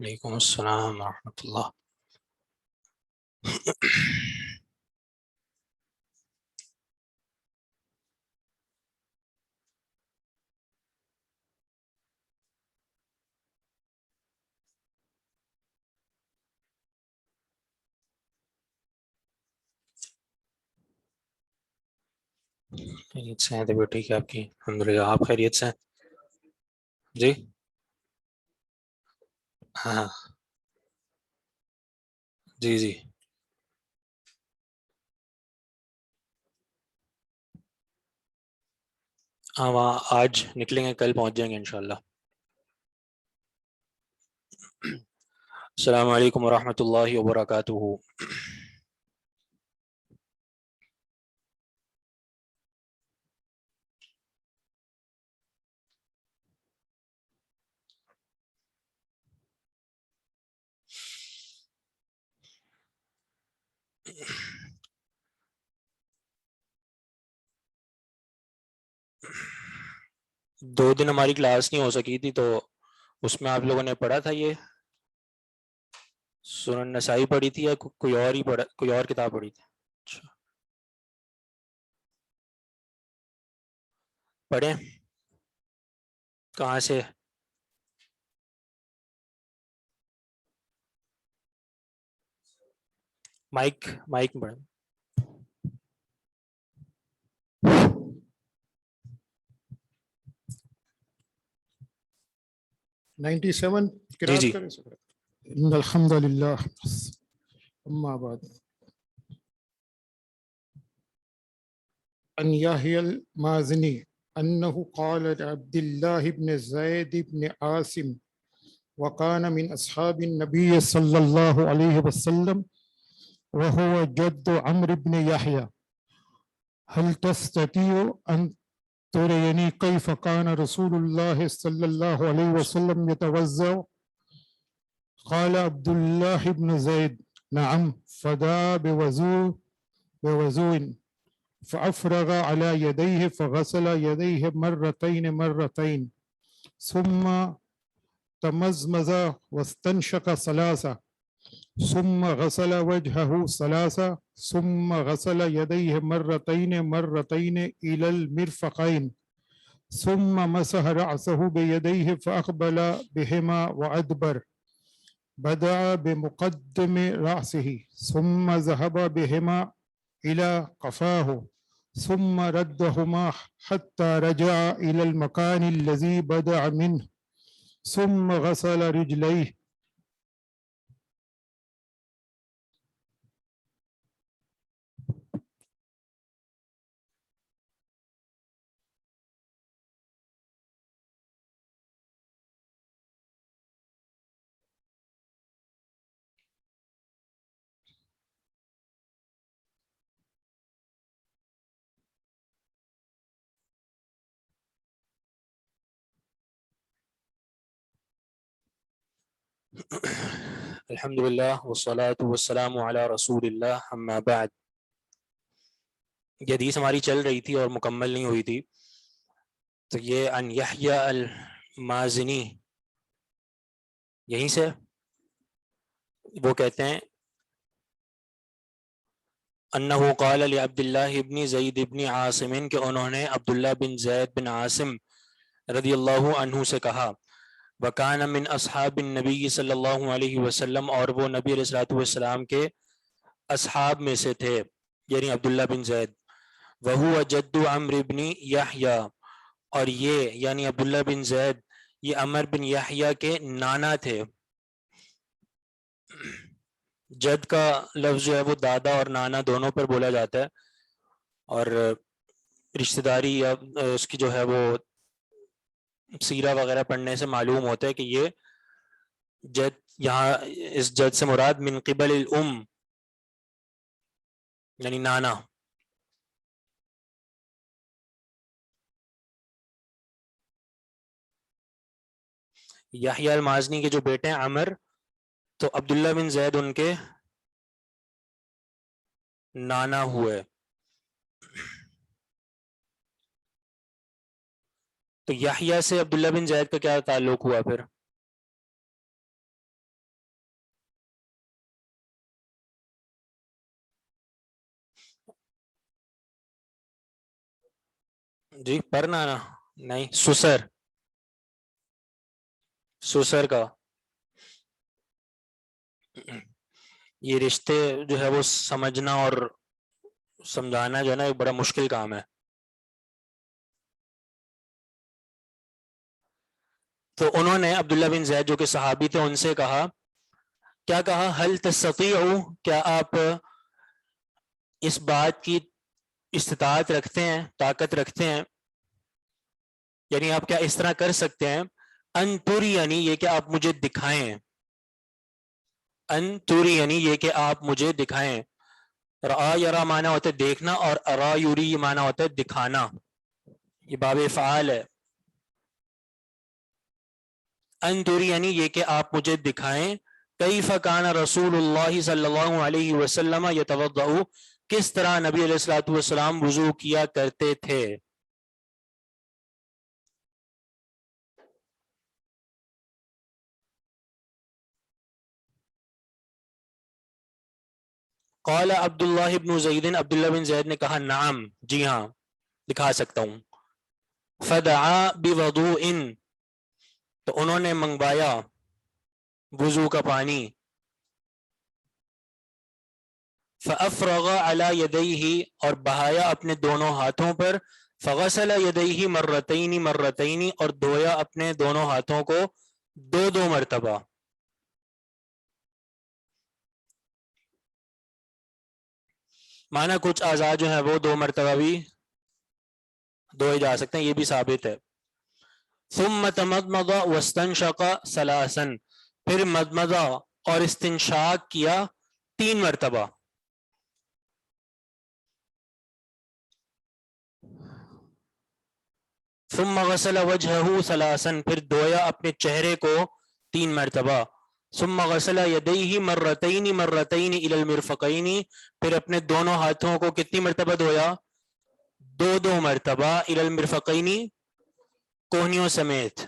وعلیکم السلام ورحمۃ اللہ. خیریت سے ہیں طبیعت ٹھیک ہے آپ کی؟ الحمد للہ. آپ خیریت سے ہیں؟ جی ہاں جی جی. ہاں وہاں آج نکلیں گے، کل پہنچ جائیں گے انشاءاللہ. السلام علیکم ورحمۃ اللہ وبرکاتہ. دو دن ہماری کلاس نہیں ہو سکی تھی، تو اس میں آپ لوگوں نے پڑھا تھا یہ سنن نسائی پڑھی تھی یا کوئی اور ہی پڑھا، کوئی اور کتاب پڑھی تھی؟ اچھا پڑھیں. کہاں سے؟ مائک مائک میں پڑھیں. 97 جی قرات جی. کریں. ان الحمد للہ اما بعد ان يحيى المازني انه قال لعبد الله بن زيد بن عاصم وكان من اصحاب النبي صلى الله عليه وسلم وهو جد عمرو بن يحيى هل تستطيع ان تريني كيف كان رسول الله صلى الله عليه وسلم يتوضأ؟ قال عبد الله بن زيد نعم. فدعا بوضوء فأفرغ على يديه فغسل يديه مرتين ثم تمزمز واستنشق ثلاثة ثم غسل وجهه ثلاثة ثم غسل يديه مرتين إلى المرفقين ثم مسح رأسه بيديه فأقبل بهما وأدبر بدأ بمقدم رأسه ثم ذهب بهما إلى قفاه ثم ردهما حتى رجع إلى المكان الذي بدأ منه ثم غسل رجليه. الحمدللہ والصلاة والسلام علی رسول اللہ اما بعد. یہ حدیث ہماری چل رہی تھی اور مکمل نہیں ہوئی تھی. تو یہ ان یحییٰ المازنی، یہیں سے وہ کہتے ہیں انہو قال لعبداللہ ابن زید ابن عاصم، کہ انہوں نے عبداللہ بن زید بن عاصم رضی اللہ عنہ سے کہا، وَكَانَ مِنْ أَصْحَابِ النَّبِيِّ صلی اللہ علیہ وسلم، اور وہ نبی علیہ الصلوۃ والسلام کے اصحاب میں سے تھے، یعنی عبداللہ بن زید. وَهُوَ جَدُّ عَمْرِ بن یحییٰ، اور یہ یعنی عبداللہ بن زید یہ عمر بن یحییٰ کے نانا تھے. جد کا لفظ جو ہے وہ دادا اور نانا دونوں پر بولا جاتا ہے، اور رشتہ داری یا اس کی جو ہے وہ سیرہ وغیرہ پڑھنے سے معلوم ہوتا ہے کہ یہ جد، یہاں اس جد سے مراد من قبل الام یعنی نانا. یحییٰ المازنی کے جو بیٹے ہیں عمر، تو عبداللہ بن زید ان کے نانا ہوئے. تو یحییٰ سے عبداللہ بن زید کا کیا تعلق ہوا پھر؟ جی پر نانا نہیں، سسر کا. یہ رشتے جو ہے وہ سمجھنا اور سمجھانا جو ہے نا ایک بڑا مشکل کام ہے. تو انہوں نے عبداللہ بن زید جو کہ صحابی تھے ان سے کہا، کیا کہا؟ هل تستطيع، کیا آپ اس بات کی استطاعت رکھتے ہیں، طاقت رکھتے ہیں، یعنی آپ کیا اس طرح کر سکتے ہیں، ان توری یعنی یہ کہ آپ مجھے دکھائیں، ان توری یعنی یہ کہ آپ مجھے دکھائیں. رآ یرا معنی ہوتا ہے دیکھنا، اور ارا یوری معنی ہوتا ہے دکھانا، یہ باب فعال ہے. ان توری یعنی یہ کہ آپ مجھے دکھائیں، کیف کان رسول اللہ صلی اللہ علیہ وسلم یتوضأ، کس طرح نبی علیہ الصلوۃ والسلام وضو کیا کرتے تھے. قال عبداللہ بن زید، عبداللہ بن زید نے کہا، نعم، جی ہاں دکھا سکتا ہوں. فدعا بوضوء، تو انہوں نے منگوایا وضو کا پانی. فافرغ علی یدیہ، اور بہایا اپنے دونوں ہاتھوں پر. فغسل یدیہ مرتین، اور دھویا اپنے دونوں ہاتھوں کو دو مرتبہ. معنی کچھ اعضاء جو ہیں وہ دو مرتبہ بھی دھوئے جا سکتے ہیں، یہ بھی ثابت ہے. ثم تمضمض واستنشق ثلاثا، پھر مضمضہ اور استنشاق کیا 3 مرتبہ. ثم غسل وجهه ثلاثا، پھر دھویا اپنے چہرے کو 3 مرتبہ. ثم غسل یدیہ مرتین الى المرفقین، پھر اپنے دونوں ہاتھوں کو کتنی مرتبہ دھویا؟ 2 مرتبہ. الى المرفقین، کوہنیوں سمیت.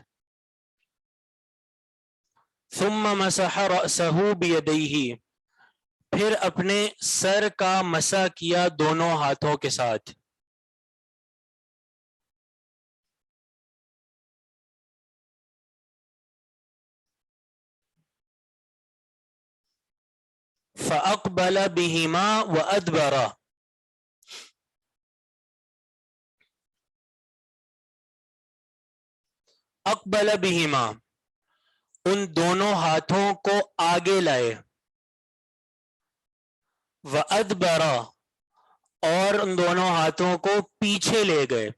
ثم مسح رأسه بیدیہ، پھر اپنے سر کا مسح کیا دونوں ہاتھوں کے ساتھ. فَأَقْبَلَ بِهِمَا وَأَدْبَرَ. اقبل بہما، ان دونوں ہاتھوں کو آگے لائے. وَأَدْبَرَ، اور ان دونوں ہاتھوں کو پیچھے لے گئے.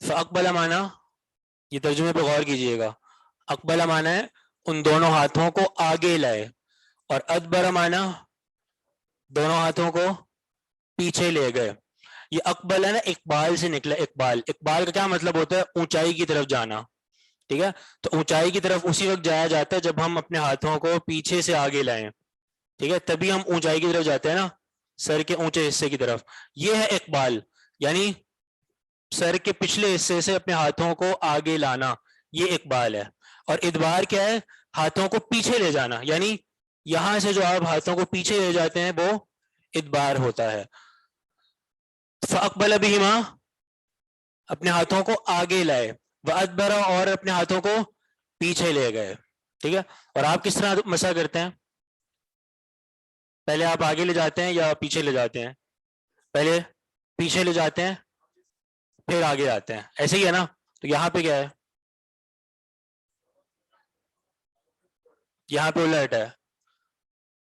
فَأَقْبَلَ معنی، یہ ترجمے پہ غور کیجئے گا. اقبل معنی ہے ان دونوں ہاتھوں کو آگے لائے، اور ادبر معنی دونوں ہاتھوں کو پیچھے لے گئے. یہ اقبل ہے نا، اقبال سے نکلا. اقبال، اقبال کا کیا مطلب ہوتا ہے؟ اونچائی کی طرف جانا. ٹھیک ہے، تو اونچائی کی طرف اسی وقت جایا جاتا ہے جب ہم اپنے ہاتھوں کو پیچھے سے آگے لائیں. ٹھیک ہے، تبھی ہم اونچائی کی طرف جاتے ہیں نا، سر کے اونچے حصے کی طرف. یہ ہے اقبال، یعنی سر کے پچھلے حصے سے اپنے ہاتھوں کو آگے لانا، یہ اقبال ہے. اور ادبار کیا ہے؟ ہاتھوں کو پیچھے لے جانا، یعنی یہاں سے جو آپ ہاتھوں کو پیچھے لے جاتے ہیں وہ ادبار ہوتا ہے. فَأَقْبَلَ بِهِمَا، اپنے ہاتھوں کو آگے لائے. وَأَدْبَرَ، اور اپنے ہاتھوں کو پیچھے لے گئے. ٹھیک ہے، اور آپ کس طرح مسح کرتے ہیں؟ پہلے آپ آگے لے جاتے ہیں یا پیچھے لے جاتے ہیں؟ پہلے پیچھے لے جاتے ہیں پھر آگے آتے ہیں، ایسے ہی ہے نا؟ تو یہاں پہ کیا ہے؟ یہاں پہ الٹ ہے.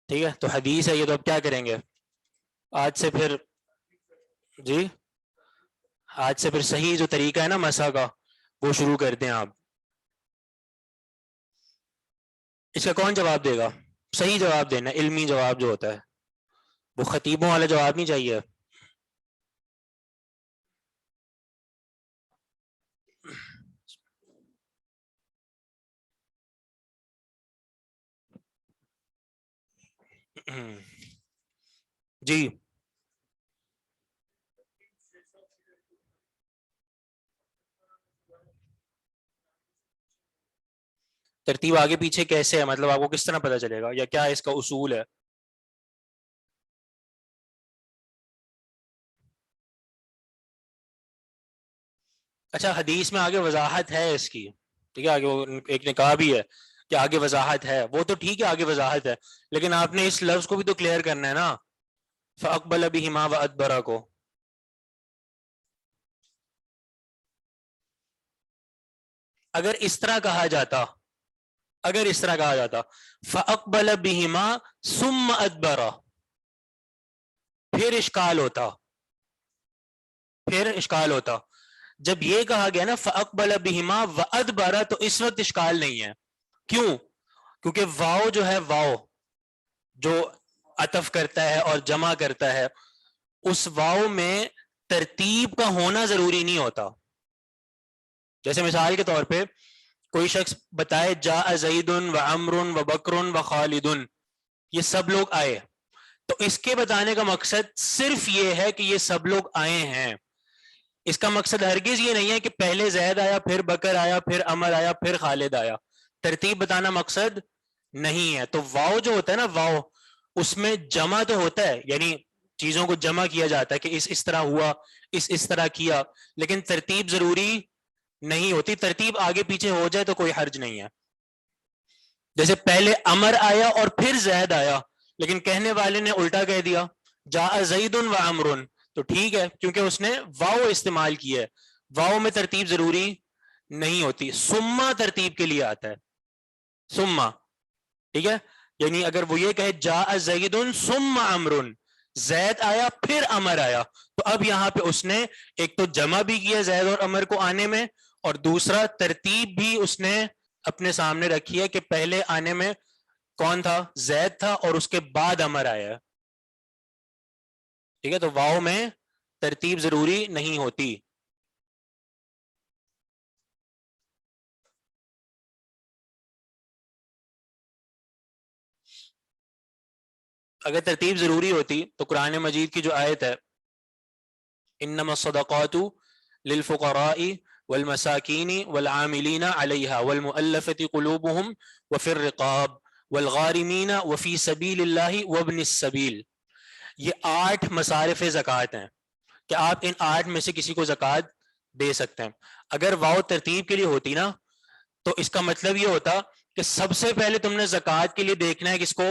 ٹھیک ہے، تو حدیث ہے یہ، تو اب کیا کریں گے؟ آج سے پھر جی، آج سے پھر صحیح جو طریقہ ہے نا مسح کا وہ شروع کرتے ہیں آپ. اس کا کون جواب دے گا؟ صحیح جواب دینا، علمی جواب جو ہوتا ہے، وہ خطیبوں والا جواب نہیں چاہیے. جی، ترتیب آگے پیچھے کیسے ہے؟ مطلب آپ کو کس طرح پتہ چلے گا، یا کیا اس کا اصول ہے؟ اچھا، حدیث میں آگے وضاحت ہے اس کی. ٹھیک ہے، آگے ایک نے کہا بھی ہے کہ آگے وضاحت ہے، وہ تو ٹھیک ہے آگے وضاحت ہے، لیکن آپ نے اس لفظ کو بھی تو کلیئر کرنا ہے نا، فَأَقْبَلَ بِهِمَا وَأَدْبَرَ کو. اگر اس طرح کہا جاتا، فَأَقْبَلَ بِهِمَا ثُمَّ أَدْبَرَ، پھر اشکال ہوتا. جب یہ کہا گیا نا فَأَقْبَلَ بِهِمَا وَأَدْبَرَ، تو اس وقت اشکال نہیں ہے. کیوں؟ کیونکہ واو جو ہے، واو جو عطف کرتا ہے اور جمع کرتا ہے، اس واو میں ترتیب کا ہونا ضروری نہیں ہوتا. جیسے مثال کے طور پہ کوئی شخص بتائے جاء زید و عمر و بکر و خالد، یہ سب لوگ آئے، تو اس کے بتانے کا مقصد صرف یہ ہے کہ یہ سب لوگ آئے ہیں. اس کا مقصد ہرگز یہ نہیں ہے کہ پہلے زید آیا، پھر بکر آیا، پھر عمر آیا، پھر خالد آیا. ترتیب بتانا مقصد نہیں ہے. تو واو جو ہوتا ہے نا، واو اس میں جمع تو ہوتا ہے، یعنی چیزوں کو جمع کیا جاتا ہے کہ اس طرح ہوا، اس طرح کیا، لیکن ترتیب ضروری نہیں ہوتی. ترتیب آگے پیچھے ہو جائے تو کوئی حرج نہیں ہے. جیسے پہلے عمر آیا اور پھر زید آیا، لیکن کہنے والے نے الٹا کہہ دیا جاء زید و عمر، تو ٹھیک ہے کیونکہ اس نے واو استعمال کی ہے. واو میں ترتیب ضروری نہیں ہوتی. سما ترتیب کے لیے آتا ہے، سما. ٹھیک ہے، یعنی اگر وہ یہ کہے جاء زید ثم عمر، زید آیا پھر عمر آیا، تو اب یہاں پہ اس نے ایک تو جمع بھی کیا زید اور عمر کو آنے میں، اور دوسرا ترتیب بھی اس نے اپنے سامنے رکھی ہے کہ پہلے آنے میں کون تھا؟ زید تھا، اور اس کے بعد عمر آیا. ٹھیک ہے، تو واو میں ترتیب ضروری نہیں ہوتی. اگر ترتیب ضروری ہوتی تو قرآن مجید کی جو آیت ہے انما الصدقات للفقراء والمساکین والعاملین علیہا والمؤلفة قلوبهم وفی الرقاب والغارمین وفی سبیل اللہ وابن السبیل. یہ 8 مصارف زکوٰۃ ہیں کہ آپ ان 8 میں سے کسی کو زکوٰۃ دے سکتے ہیں. اگر واو ترتیب کے لیے ہوتی نا تو اس کا مطلب یہ ہوتا کہ سب سے پہلے تم نے زکوٰۃ کے لیے دیکھنا ہے کس کو؟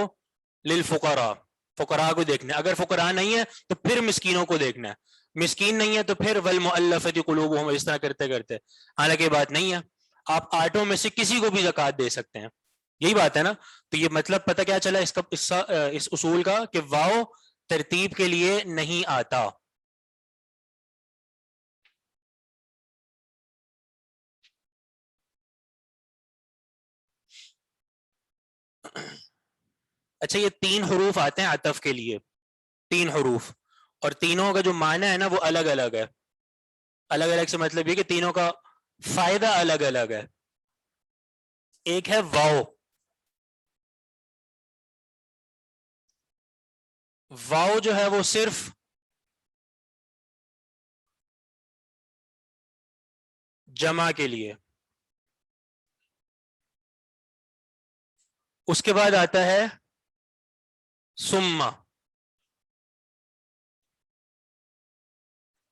للفقراء، فقراء کو دیکھنا ہے. اگر فقراء نہیں ہے تو پھر مسکینوں کو دیکھنا ہے. مسکین نہیں ہے تو پھر والمؤلفۃ قلوبہم، اس طرح کرتے کرتے. حالانکہ یہ بات نہیں ہے، آپ 8 میں سے کسی کو بھی زکوٰۃ دے سکتے ہیں. یہی بات ہے نا. تو یہ مطلب پتہ کیا چلا اس اصول کا کہ واو ترتیب کے لیے نہیں آتا. اچھا، یہ 3 حروف آتے ہیں عطف کے لیے، 3 حروف، اور تینوں کا جو معنی ہے نا وہ الگ الگ ہے. الگ الگ سے مطلب یہ کہ تینوں کا فائدہ الگ الگ ہے. ایک ہے واو. واو جو ہے وہ صرف جمع کے لیے. اس کے بعد آتا ہے ثم.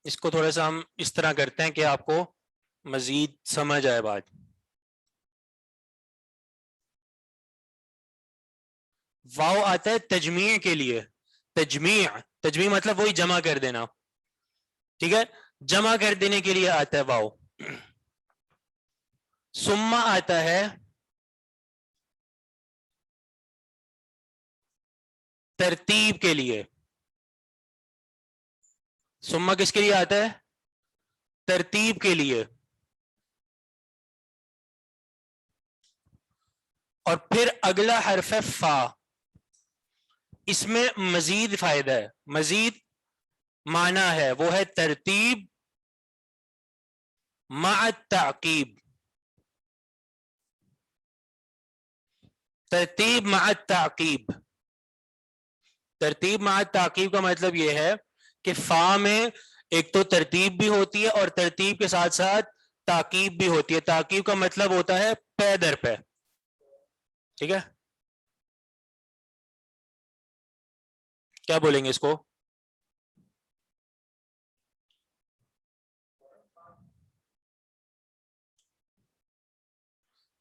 اس کو تھوڑا سا ہم اس طرح کرتے ہیں کہ آپ کو مزید سمجھ آئے بات. واو آتا ہے تجمیع کے لیے. تجمیع مطلب وہی جمع کر دینا. ٹھیک ہے، جمع کر دینے کے لیے آتا ہے واو. ثم آتا ہے ترتیب کے لیے. ثم کس کے لیے آتا ہے؟ ترتیب کے لیے. اور پھر اگلا حرف ہے فا. اس میں مزید فائدہ ہے، مزید معنی ہے، وہ ہے ترتیب مع التعقیب. ترتیب مع التعقیب. ترتیب مع التعقیب کا مطلب یہ ہے کہ فا میں ایک تو ترتیب بھی ہوتی ہے اور ترتیب کے ساتھ ساتھ تعقیب بھی ہوتی ہے. تعقیب کا مطلب ہوتا ہے پے در پے. ٹھیک ہے، کیا بولیں گے اس کو؟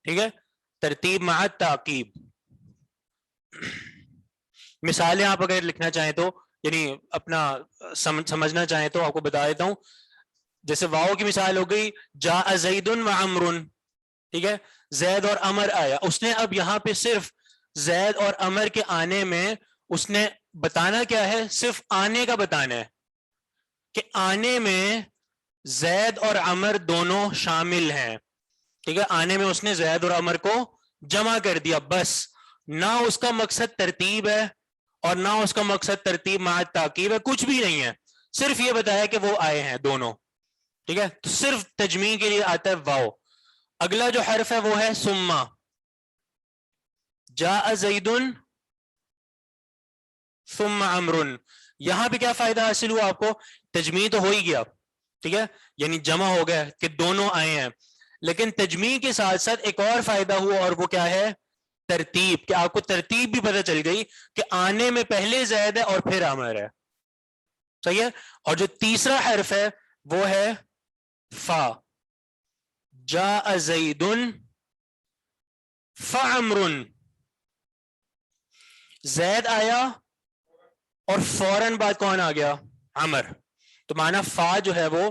ٹھیک ہے، ترتیب مع تعقیب. مثالیں آپ اگر لکھنا چاہیں تو، یعنی اپنا سمجھنا چاہیں تو آپ کو بتا دیتا ہوں. جیسے واؤ کی مثال ہو گئی جاء زید و عمر. ٹھیک ہے، زید اور عمر آیا. اس نے اب یہاں پہ صرف زید اور عمر کے آنے میں اس نے بتانا کیا ہے؟ صرف آنے کا بتانا ہے کہ آنے میں زید اور عمر دونوں شامل ہیں. ٹھیک ہے، آنے میں اس نے زید اور عمر کو جمع کر دیا بس. نہ اس کا مقصد ترتیب ہے اور نہ اس کا مقصد ترتیب مع تعقیب ہے، کچھ بھی نہیں ہے. صرف یہ بتایا کہ وہ آئے ہیں دونوں. ٹھیک ہے، تو صرف تجمیع کے لیے آتا ہے واو. اگلا جو حرف ہے وہ ہے ثم. جاء زید ثم عمر. یہاں پہ کیا فائدہ حاصل ہوا آپ کو؟ تجمیع تو ہو ہی گیا، ٹھیک ہے، یعنی جمع ہو گیا کہ دونوں آئے ہیں. لیکن تجمیع کے ساتھ ساتھ ایک اور فائدہ ہوا، اور وہ کیا ہے؟ ترتیب. کہ آپ کو ترتیب بھی پتہ چل گئی کہ آنے میں پہلے زید ہے اور پھر عمر ہے. صحیح ہے. اور جو تیسرا حرف ہے وہ ہے فا. جاء زید فعمر. زید آیا اور فوراً بعد کون آ گیا؟ عمر. تو معنی فا جو ہے وہ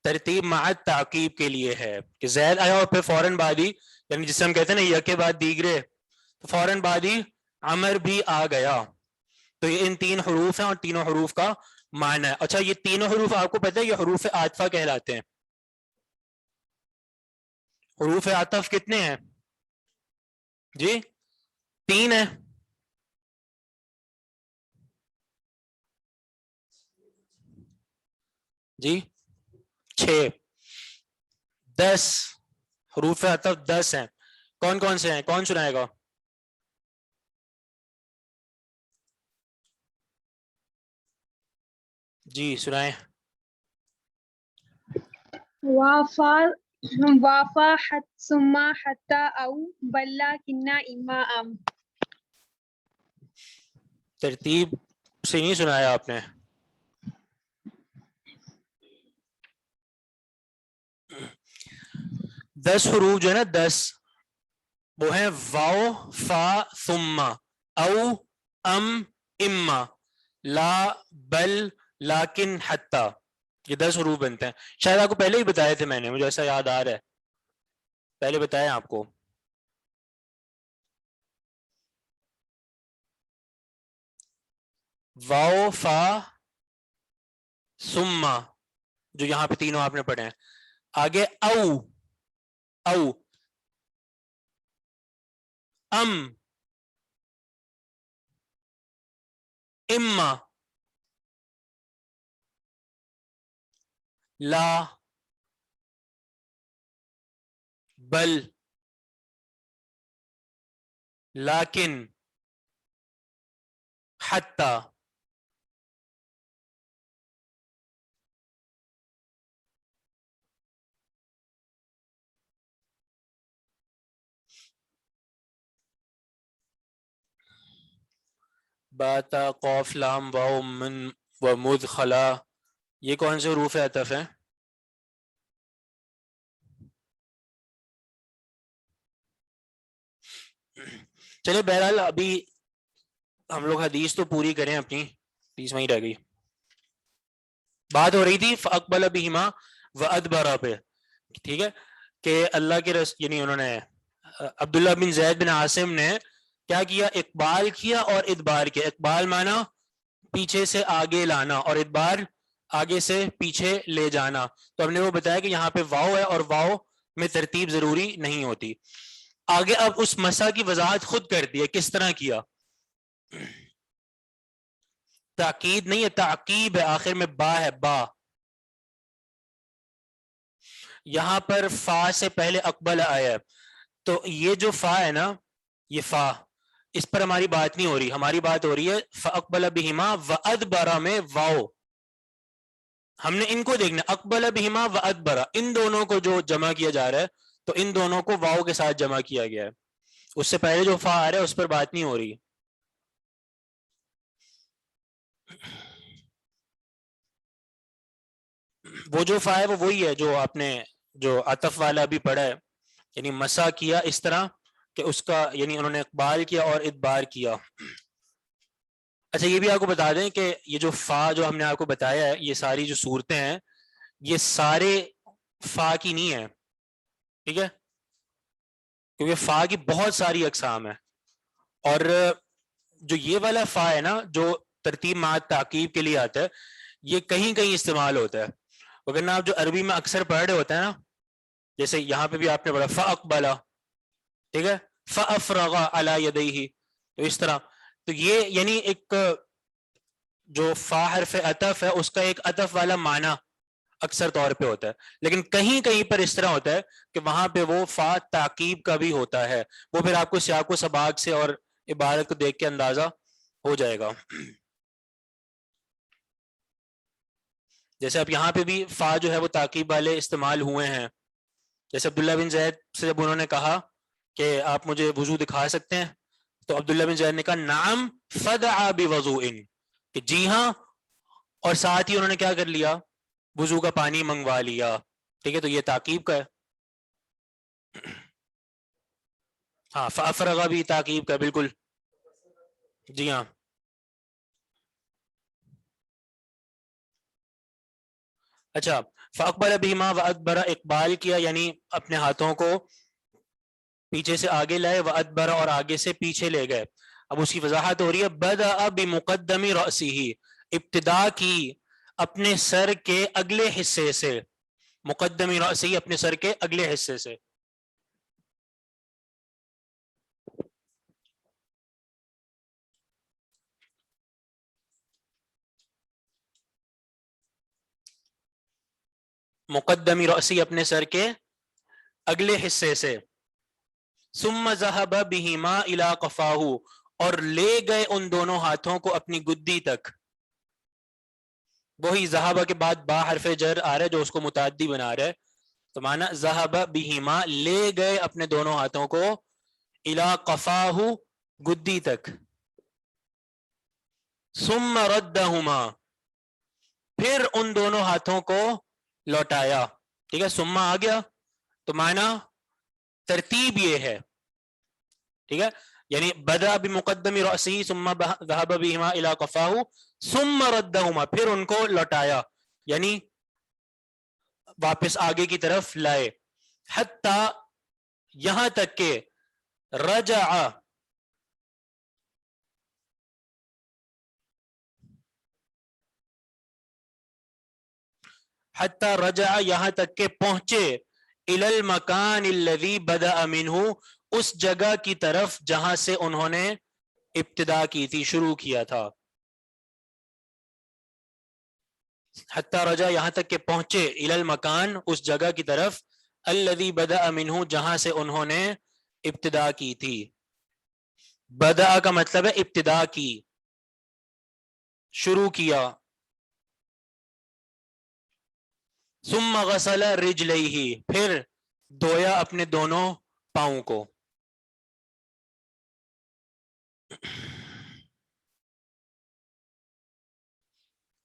ترتیب مع تعقیب کے لیے ہے کہ زید آیا اور پھر فوراً بعد ہی، یعنی جسے ہم کہتے ہیں نا یک کے بعد دیگرے، تو فوراً بعد ہی عمر بھی آ گیا. تو یہ ان 3 حروف ہیں اور تینوں حروف کا معنی ہے. اچھا، یہ تینوں حروف آپ کو پتہ ہے یہ حروف عاطفہ کہلاتے ہیں. حروف عطف کتنے ہیں جی؟ 3 ہیں. جی 6 10 حروف عطف 10 ہیں. کون کون سے ہیں؟ کون سنائے گا؟ جی سنائیں. وافا ثم حتى أو بل لكن إماء. ترتیب سے نہیں سنایا آپ نے. دس حروف جو ہے نا 10 وہ ہیں واو فا ثم او ام اما لا بل لیکن حتی. یہ 10 حروف بنتے ہیں. شاید آپ کو پہلے ہی بتائے تھے میں نے, مجھے ایسا یاد آ رہا ہے پہلے بتائے آپ کو. واو فا ثم جو یہاں پہ تینوں آپ نے پڑھے ہیں. آگے او او ام اما لا بل لیکن حتی. باتا قوف لام واو من و مد خلا, یہ کون سے حروف عطف ہیں؟ چلے بہرحال ابھی ہم لوگ حدیث تو پوری کریں اپنی, حدیث وہیں رہ گئی. بات ہو رہی تھی فاقبل بہما وادبر پہ, ٹھیک ہے, کہ اللہ کے یعنی انہوں نے عبداللہ بن زید بن عاصم نے کیا کیا, اقبال کیا اور ادبار کیا. اقبال مانا پیچھے سے آگے لانا اور ادبار آگے سے پیچھے لے جانا. تو ہم نے وہ بتایا کہ یہاں پہ واو ہے اور واو میں ترتیب ضروری نہیں ہوتی. آگے اب اس مسئلہ کی وضاحت خود کر دی ہے, کس طرح کیا. تاکید نہیں ہے, تعقیب ہے, آخر میں با ہے, با. یہاں پر فا سے پہلے اقبل آیا ہے, تو یہ جو فا ہے نا, یہ فا, اس پر ہماری بات نہیں ہو رہی. ہماری بات ہو رہی ہے فاقبل بہما وادبر میں واو. ہم نے ان کو دیکھنا, اقبل بہما وادبر, ان دونوں کو جو جمع کیا جا رہا ہے تو ان دونوں کو واو کے ساتھ جمع کیا گیا ہے. اس سے پہلے جو فا آ رہا ہے اس پر بات نہیں ہو رہی. وہ جو فا ہے وہ وہی ہے جو آپ نے جو عطف والا بھی پڑھا ہے, یعنی مسا کیا اس طرح کہ اس کا یعنی انہوں نے اقبال کیا اور ادبار کیا. اچھا یہ بھی آپ کو بتا دیں کہ یہ جو فا جو ہم نے آپ کو بتایا ہے, یہ ساری جو صورتیں ہیں یہ سارے فا کی نہیں ہے, ٹھیک ہے, کیونکہ فا کی بہت ساری اقسام ہیں. اور جو یہ والا فا ہے نا جو ترتیب مع تعقیب کے لیے آتا ہے, یہ کہیں کہیں استعمال ہوتا ہے. اگر آپ جو عربی میں اکثر پڑھ رہے ہوتے ہیں نا, جیسے یہاں پہ بھی آپ نے پڑھا فاقبلا, ٹھیک ہے, فافرغ علی یدیہ, تو اس طرح. تو یہ یعنی ایک جو فا حرف عطف ہے اس کا ایک عطف والا معنی اکثر طور پہ ہوتا ہے, لیکن کہیں کہیں پر اس طرح ہوتا ہے کہ وہاں پہ وہ فا تعقیب کا بھی ہوتا ہے. وہ پھر آپ کو سیاق و سباق سے اور عبارت کو دیکھ کے اندازہ ہو جائے گا. جیسے اب یہاں پہ بھی فا جو ہے وہ تعقیب والے استعمال ہوئے ہیں. جیسے عبداللہ بن زید سے جب انہوں نے کہا کہ آپ مجھے وضو دکھا سکتے ہیں, تو عبداللہ بن زید نے کہا نعم فدعا بوضوء, کہ جی ہاں, اور ساتھ ہی انہوں نے کیا کر لیا, وضو کا پانی منگوا لیا. ٹھیک ہے, تو یہ تعقیب کا ہے. ہاں فافرغ بھی تعقیب کا, بالکل, جی ہاں. اچھا, فاقبل بہما وادبر, اقبال کیا یعنی اپنے ہاتھوں کو پیچھے سے آگے لائے, وادبر اور آگے سے پیچھے لے گئے. اب اس کی وضاحت ہو رہی ہے, بدأ بمقدم رأسہ, ابتدا کی اپنے سر کے اگلے حصے سے, مقدم رأسہ اپنے سر کے اگلے حصے سے. مقدم رأسی اپنے سر کے اگلے حصے سے. ثم ذهب بهما الى قفاه, اور لے گئے ان دونوں ہاتھوں کو اپنی گدی تک. وہی ذهب کے بعد با حرف جر آ رہا ہے جو اس کو متعدی بنا رہا ہے, تو مانا ذهب بہما لے گئے اپنے دونوں ہاتھوں کو الی قفاہ گدی تک ثم ردہما پھر ان دونوں ہاتھوں کو لوٹایا. ٹھیک ہے ثم آ گیا تو مانا ترتیب یہ ہے. ٹھیک ہے یعنی بدا بمقدم رأسہ ثم ذهب بہما الی قفاہ ثم ردہما پھر ان کو لوٹایا یعنی واپس آگے کی طرف لائے. حتی یہاں تک کہ رجع حتی رجع یہاں تک کہ پہنچے الی المکان الذی بدأ منہ اس جگہ کی طرف جہاں سے انہوں نے ابتدا کی تھی شروع کیا تھا. حتی رجع یہاں تک کہ پہنچے الی المکان اس جگہ کی طرف الذی بدأ منہ جہاں سے انہوں نے ابتدا کی تھی. بدأ کا مطلب ہے ابتدا کی شروع کیا. ثم غسل رجلیہ پھر دھویا اپنے دونوں پاؤں کو.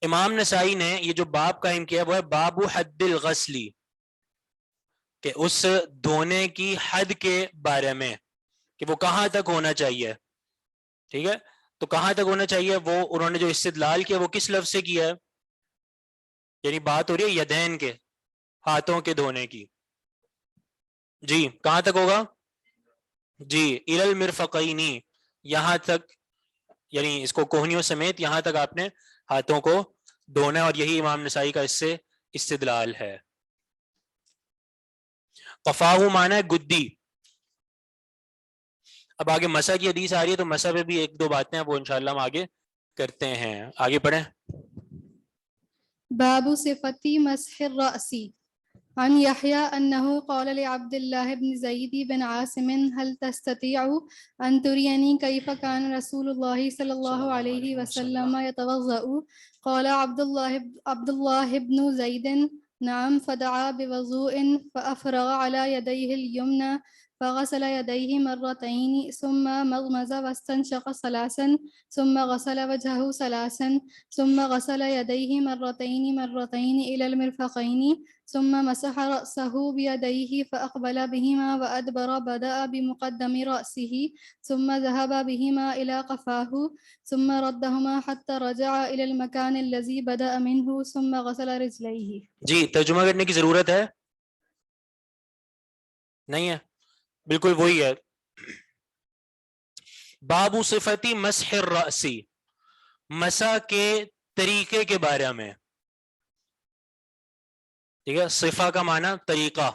امام نسائی نے یہ جو باب قائم کیا وہ ہے باب حد الغسلی کہ اس دھونے کی حد کے بارے میں کہ وہ کہاں تک ہونا چاہیے. ٹھیک ہے تو کہاں تک ہونا چاہیے وہ انہوں نے جو استدلال کیا وہ کس لفظ سے کیا ہے یعنی بات ہو رہی ہے یدین کے ہاتھوں کے دھونے کی. جی کہاں تک ہوگا جی الی المرفقین یہاں تک یعنی اس کو کوہنیوں سمیت یہاں تک آپ نے ہاتھوں کو دھونا اور یہی امام نسائی کا اس سے استدلال ہے. قفاہ مانا ہے گدی. اب آگے مسح کی حدیث آ رہی ہے تو مسح پہ بھی ایک دو باتیں ہیں وہ انشاءاللہ ہم آگے کرتے ہیں. آگے پڑھیں. باب صفة مسح الرأس عن يحيى أنه قال لعبد الله بن زيد بن عاصم هل تستطيع أن تريني كيف كان رسول الله صلى الله عليه وسلم يتوضأ؟ قال عبد الله بن زيد نعم فدعا بوضوء فأفرغ على يديه اليمنى فغسل يديه مرتين ثم مضمض واستنشق ثلاثا ثم غسل وجهه ثلاثا ثم غسل يديه مرتين إلى المرفقين ثم مسح رأسه بيديه فأقبل بهما وأدبر بدأ بمقدم رأسه ثم ذهب بهما إلى قفاه ثم ردهما حتى رجع إلى المكان الذي بدأ منه ثم غسل رجليه. جی ترجمہ کرنے کی ضرورت ہے نہیں ہے بالکل وہی ہے. باب صفتی مسح الرأس مسح کے طریقے کے بارے میں. ٹھیک ہے صفہ کا معنی طریقہ.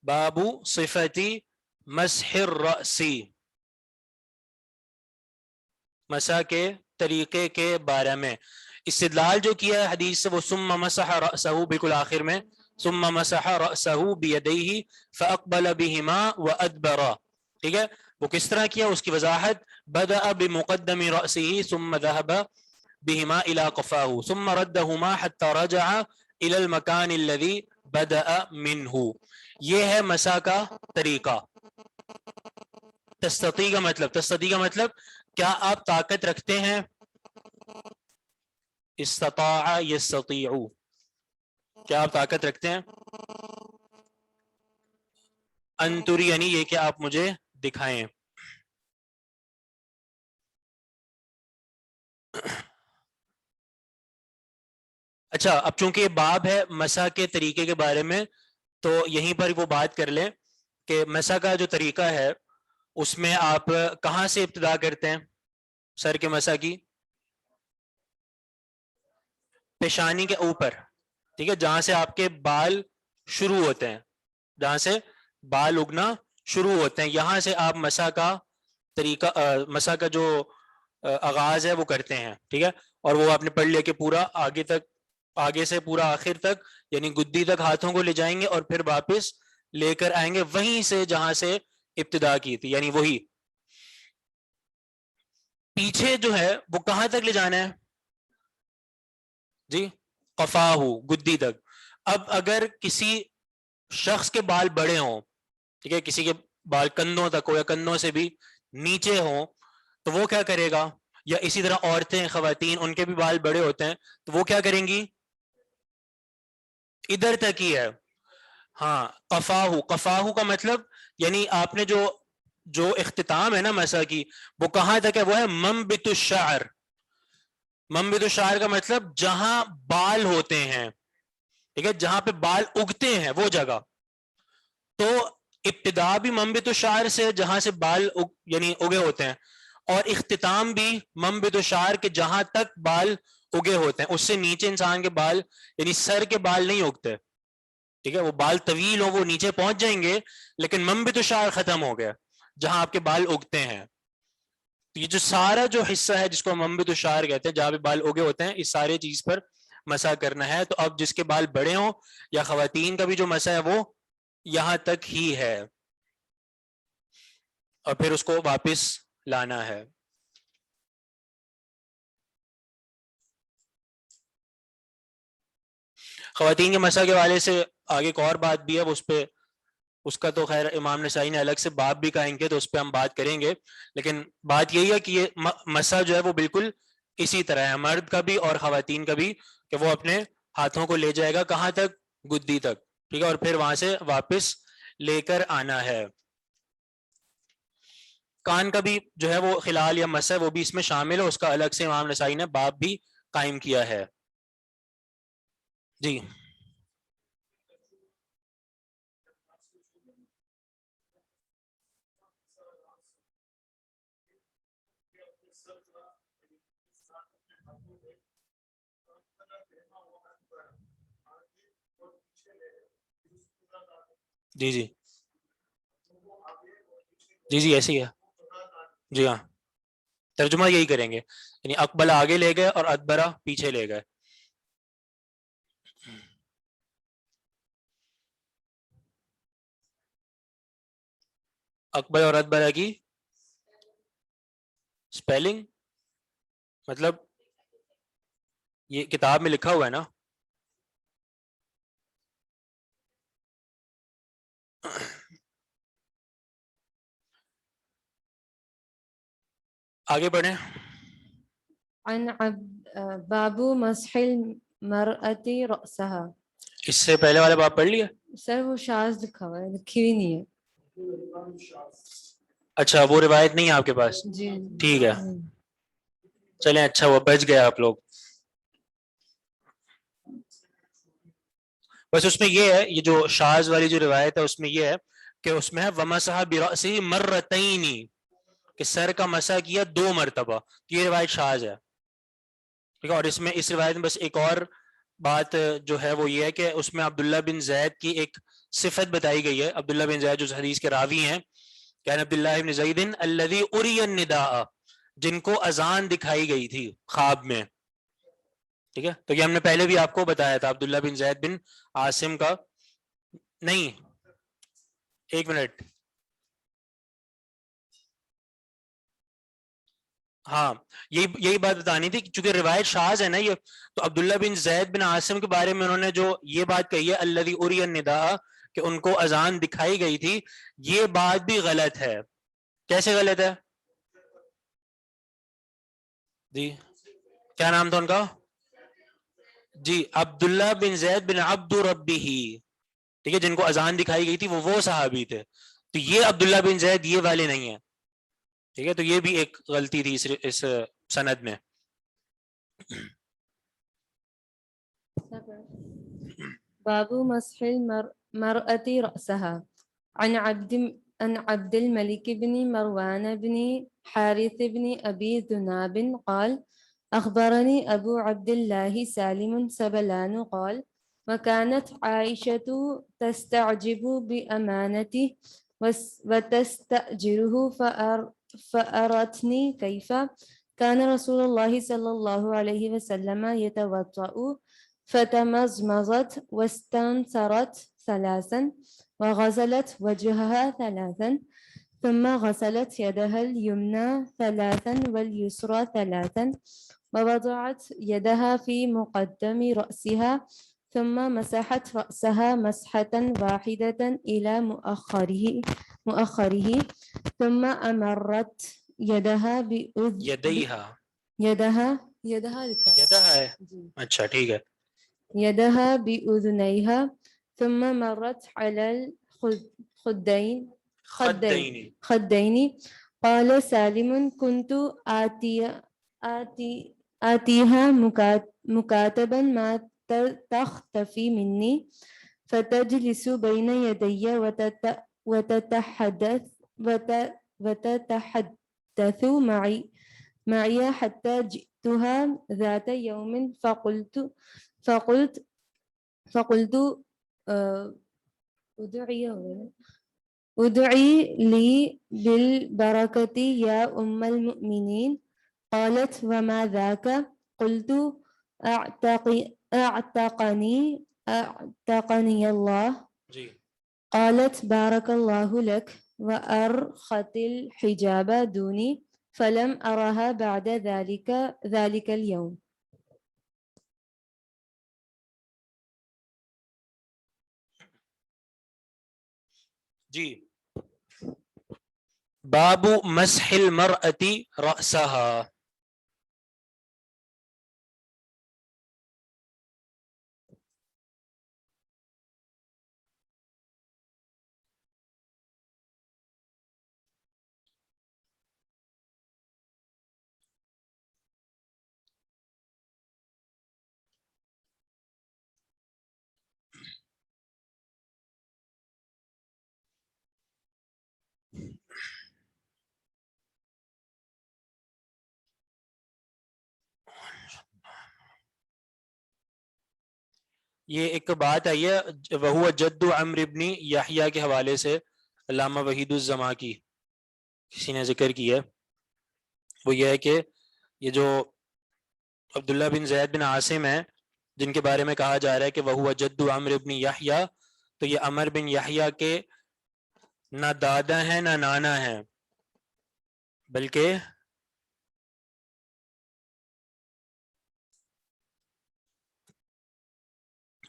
باب صفتی مسح الرأس مسح کے طریقے کے بارے میں. استدلال جو کیا ہے حدیث سے وہ ثم مسح رأسہ بالکل آخر میں ثم مسح رأسہ بیدیہ فاقبل بہما وادبر. ٹھیک ہے وہ کس طرح کیا اس کی وضاحت بدأ بمقدم رأسہ ثم ذهب بہما الى قفاہ ثم ردہما حتى رجع الى المکان الذي بدأ منہ. یہ ہے مسح کا طریقہ. تستطیع کا مطلب کیا آپ طاقت رکھتے ہیں. استطاع یستطیع کیا آپ طاقت رکھتے ہیں. انتری یعنی یہ کہ آپ مجھے دکھائیں. اچھا اب چونکہ یہ باب ہے مسح کے طریقے کے بارے میں تو یہیں پر وہ بات کر لیں کہ مسح کا جو طریقہ ہے اس میں آپ کہاں سے ابتدا کرتے ہیں سر کے مسح کی. پیشانی کے اوپر. ٹھیک ہے جہاں سے آپ کے بال شروع ہوتے ہیں جہاں سے بال اگنا شروع ہوتے ہیں یہاں سے آپ مسح کا طریقہ مسح کا جو آغاز ہے وہ کرتے ہیں. ٹھیک ہے اور وہ آپ نے پڑھ لیا کہ پورا آگے سے پورا آخر تک یعنی گدی تک ہاتھوں کو لے جائیں گے اور پھر واپس لے کر آئیں گے وہیں سے جہاں سے ابتدا کی تھی، یعنی وہی پیچھے جو ہے وہ کہاں تک لے جانا ہے جی؟ قفاہو، گدی تک. اب اگر کسی شخص کے بال بڑے ہوں، ٹھیک ہے، کسی کے بال کندھوں تک ہو یا کندھوں سے بھی نیچے ہوں، تو وہ کیا کرے گا؟ یا اسی طرح عورتیں، خواتین، ان کے بھی بال بڑے ہوتے ہیں تو وہ کیا کریں گی؟ ادھر تک ہی ہے. ہاں، قفاہو، قفاہو کا مطلب یعنی آپ نے جو اختتام ہے نا مسح کی، وہ کہاں تک ہے؟ وہ ہے منبت الشعر. منبت الشعر کا مطلب جہاں بال ہوتے ہیں، ٹھیک ہے، جہاں پہ بال اگتے ہیں وہ جگہ. تو ابتدا بھی منبت الشعر سے جہاں سے بال یعنی اگے ہوتے ہیں، اور اختتام بھی منبت الشعر کے جہاں تک بال اگے ہوتے ہیں، اس سے نیچے انسان کے بال یعنی سر کے بال نہیں اگتے، ٹھیک ہے. وہ بال طویل ہو وہ نیچے پہنچ جائیں گے، لیکن منبت الشعر ختم ہو گیا جہاں آپ کے بال اگتے ہیں. تو یہ جو سارا جو حصہ ہے جس کو منبت الشعر کہتے ہیں، جہاں پہ بال اگے ہوتے ہیں، اس سارے چیز پر مسح کرنا ہے. تو اب جس کے بال بڑے ہوں یا خواتین کا بھی جو مسح ہے وہ یہاں تک ہی ہے، اور پھر اس کو واپس لانا ہے. خواتین کے مسح کے حوالے سے آگے ایک اور بات بھی ہے، اس کا تو خیر امام نسائی نے الگ سے باب بھی قائم کیا، تو اس پہ ہم بات کریں گے. لیکن بات یہی ہے کہ یہ مسح جو ہے وہ بالکل اسی طرح ہے، مرد کا بھی اور خواتین کا بھی، کہ وہ اپنے ہاتھوں کو لے جائے گا کہاں تک؟ گدی تک، ٹھیک ہے، اور پھر وہاں سے واپس لے کر آنا ہے. کان کا بھی جو ہے وہ خلال یا مسح وہ بھی اس میں شامل ہے، اس کا الگ سے امام نسائی نے باب بھی قائم کیا ہے. جی جی جی جی جی ایسے ہی ہے. جی ہاں، ترجمہ یہی کریں گے، یعنی اقبل آگے لے گئے اور ادبرہ پیچھے لے گئے. اقبل اور ادبرہ کی سپیلنگ مطلب یہ کتاب میں لکھا ہوا ہے نا. آگے بڑھیں. عن بابو مسح المرأة رأسها. اس سے پہلے والے باب پڑھ لیا؟ سر وہ شاذ لکھا ہوا ہے، لکھی ہوئی نہیں ہے. اچھا وہ روایت نہیں ہے آپ کے پاس؟ جی ٹھیک ہے، چلیں اچھا وہ بچ گیا آپ لوگ. بس اس میں یہ ہے، یہ جو شاذ والی جو روایت ہے اس میں یہ ہے کہ اس میں ہے ومسح برأسہ مرتین، کہ سر کا مسح کیا 2 مرتبہ. یہ روایت شاذ ہے، ٹھیک ہے. اور اس میں اس روایت میں بس ایک اور بات جو ہے وہ یہ ہے کہ اس میں عبداللہ بن زید کی ایک صفت بتائی گئی ہے. عبداللہ بن زید جو حدیث کے راوی ہیں، کان عبداللہ بن زید الذی اری النداء، جن کو اذان دکھائی گئی تھی خواب میں، ٹھیک ہے. تو یہ ہم نے پہلے بھی آپ کو بتایا تھا، عبداللہ بن زید بن عاصم کا. نہیں، ایک منٹ، ہاں یہی بات بتانی تھی، چونکہ روایت شاذ ہے نا یہ، تو عبداللہ بن زید بن عاصم کے بارے میں انہوں نے جو یہ بات کہی ہے الذی اری النداء، کہ ان کو اذان دکھائی گئی تھی، یہ بات بھی غلط ہے. کیسے غلط ہے؟ جی کیا نام تھا ان کا؟ جی عبداللہ بن زید بن عبد ربہ، ٹھیک ہے، جن کو اذان دکھائی گئی تھی وہ صحابی تھے. تو یہ عبداللہ بن زید یہ والے نہیں ہیں، ٹھیک ہے. تو یہ بھی ایک غلطی تھی اس سند میں. بابو مسح المرأة رأسها. عن عبد الملك بن مروان بن حارث بن أبي ذناب قال أخبرني أبو عبد الله سالم سبلان قال وكانت عائشة تستعجب بأمانته وتستأجره فأرتني كيف كان رسول الله صلى الله عليه وسلم يتوضأ فتمزمزت واستنثرت ثلاثا وغسلت وجهها ثلاثا ثم غسلت يدها اليمنى ثلاثا واليسرى ثلاثا ووضعت يدها في مقدم رأسها ثم مسحت رأسها مسحة واحدة إلى مؤخره ثم أمرت يدها یدیہا يدها ہے اچھا ٹھیک ہے يدها بأذنيها ثم مرت على خدين قال سالم كنت آتيها مكاتبا ما تختفي مني فتجلس بين يدي وتتحدث معي حتى جئتها ذات يوم فقلت ادعي لي بالبركة يا أم المؤمنين قالت وما ذاك قلت أعتقني الله جی قالت بارك الله لك وأرخت الحجاب دوني فلم أرها بعد ذلك اليوم. جی باب مسح المرأة رأسها. یہ ایک بات آئی ہے وہو جد عمرو ابن یحییٰ کے حوالے سے علامہ وحید الزماں کی کسی نے ذکر کی ہے. وہ یہ ہے کہ یہ جو عبداللہ بن زید بن عاصم ہیں جن کے بارے میں کہا جا رہا ہے کہ وہو جد عمرو ابن یحییٰ، تو یہ عمر بن یحییٰ کے نہ دادا ہیں نہ نانا ہیں، بلکہ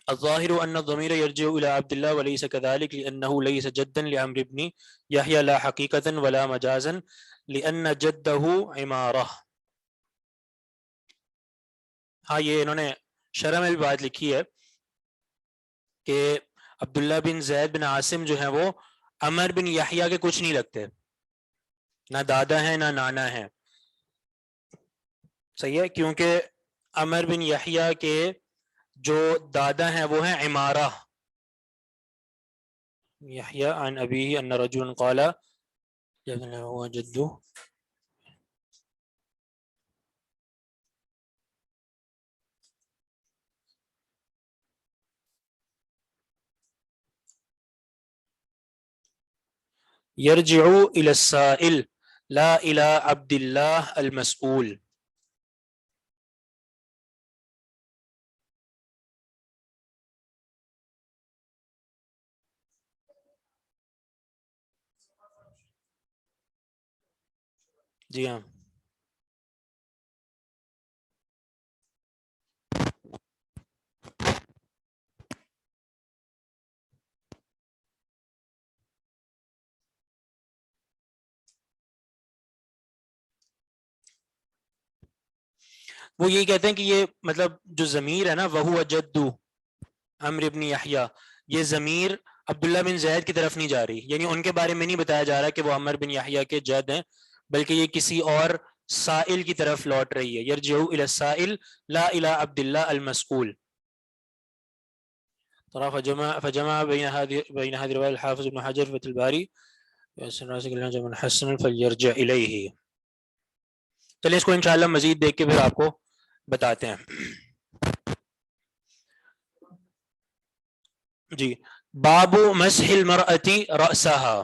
الظاهر أن الضمير يرجع إلى عبد الله وليس كذلك لأنه ليس جدا لعمرو بن يحيى لا حقيقة ولا مجازا لأن جده عمارة. ہاں یہ انہوں نے شرح میں بھی بات لکھی ہے کہ عبداللہ بن زید بن عاصم جو ہیں وہ عمر بن یحییٰ کے کچھ نہیں لگتے، نہ دادا ہیں نہ نانا ہیں. صحیح ہے، کیونکہ عمر بن یحییٰ کے جو دادا ہیں وہ ہیں عمارہ. یحییٰ عن ابیہ ان رجلا قال هو جدو یرجع الى السائل لا الى عبد اللہ المسئول. جی ہاں وہ یہی کہتے ہیں کہ یہ مطلب جو ضمیر ہے نا وہو جدو عمرو بن یحییٰ، یہ ضمیر عبداللہ بن زید کی طرف نہیں جا رہی، یعنی ان کے بارے میں نہیں بتایا جا رہا کہ وہ عمر بن یحییٰ کے جد ہیں، بلکہ یہ کسی اور سائل کی طرف لوٹ رہی ہے. یرجع الی السائل لا الی عبداللہ المسئول. فجمع بین هذه روایت الحافظ ابن حجر فتح الباری حسن فلیرجع الیہ. چلیں اس کو انشاءاللہ مزید دیکھ کے پھر آپ کو بتاتے ہیں. جی باب مسح المرأة رأسها.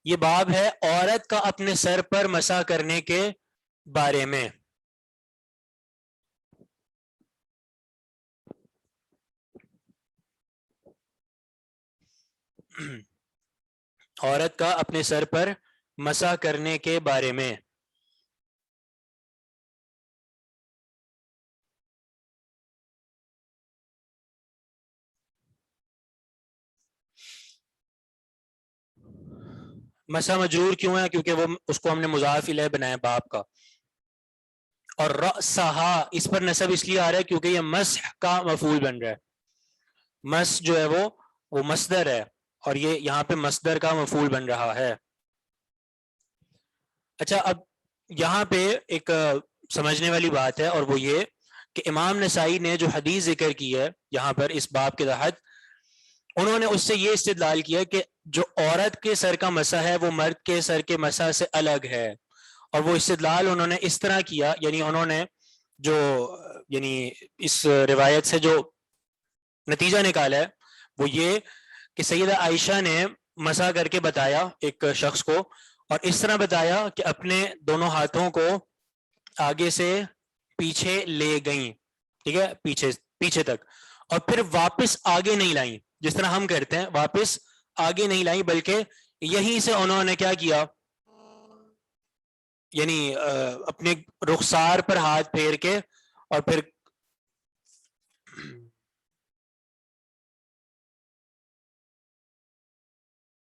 یہ باب ہے عورت کا اپنے سر پر مسح کرنے کے بارے میں. عورت کا اپنے سر پر مسح کرنے کے بارے میں. مسح مجرور کیوں ہے؟ کیونکہ وہ اس کو ہم نے مضاف الیہ بنایا باب کا. اور رأسہا اس پر نصب اس لیے آ رہا ہے کیونکہ یہ مسح کا مفعول بن رہا ہے. مس جو ہے وہ مصدر ہے اور یہ یہاں پہ مصدر کا مفعول بن رہا ہے. اچھا، اب یہاں پہ ایک سمجھنے والی بات ہے اور وہ یہ کہ امام نسائی نے جو حدیث ذکر کی ہے یہاں پر اس باب کے تحت، انہوں نے اس سے یہ استدلال کیا کہ جو عورت کے سر کا مسح ہے وہ مرد کے سر کے مسح سے الگ ہے. اور وہ استدلال انہوں نے اس طرح کیا، یعنی انہوں نے جو اس روایت سے جو نتیجہ نکالا ہے وہ یہ کہ سیدہ عائشہ نے مسح کر کے بتایا ایک شخص کو، اور اس طرح بتایا کہ اپنے دونوں ہاتھوں کو آگے سے پیچھے لے گئیں، ٹھیک ہے، پیچھے تک، اور پھر واپس آگے نہیں لائیں جس طرح ہم کرتے ہیں، واپس آگے نہیں لائیں، بلکہ یہیں سے انہوں نے کیا کیا، یعنی اپنے رخسار پر ہاتھ پھیر کے اور پھر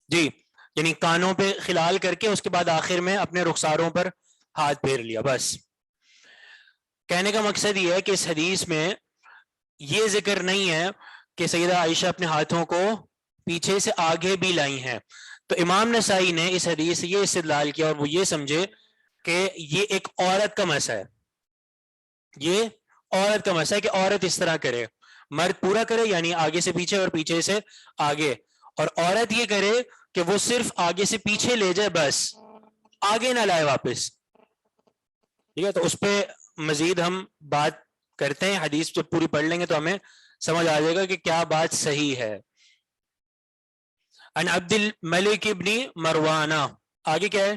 جی یعنی کانوں پہ خلال کر کے اس کے بعد آخر میں اپنے رخساروں پر ہاتھ پھیر لیا. بس کہنے کا مقصد یہ ہے کہ اس حدیث میں یہ ذکر نہیں ہے کہ سیدہ عائشہ اپنے ہاتھوں کو پیچھے سے آگے بھی لائی ہیں. تو امام نسائی نے اس حدیث سے یہ استدلال کیا اور وہ یہ سمجھے کہ یہ ایک عورت کا مسح ہے، یہ عورت کا مسح ہے کہ عورت اس طرح کرے، مرد پورا کرے یعنی آگے سے پیچھے اور پیچھے سے آگے، اور عورت یہ کرے کہ وہ صرف آگے سے پیچھے لے جائے، بس آگے نہ لائے واپس. ٹھیک ہے، تو اس پہ مزید ہم بات کرتے ہیں، حدیث جب پوری پڑھ لیں گے تو ہمیں سمجھ آ جائے گا کہ کیا بات صحیح ہے. ان عبد الملک ابن مروانہ، آگے کیا ہے،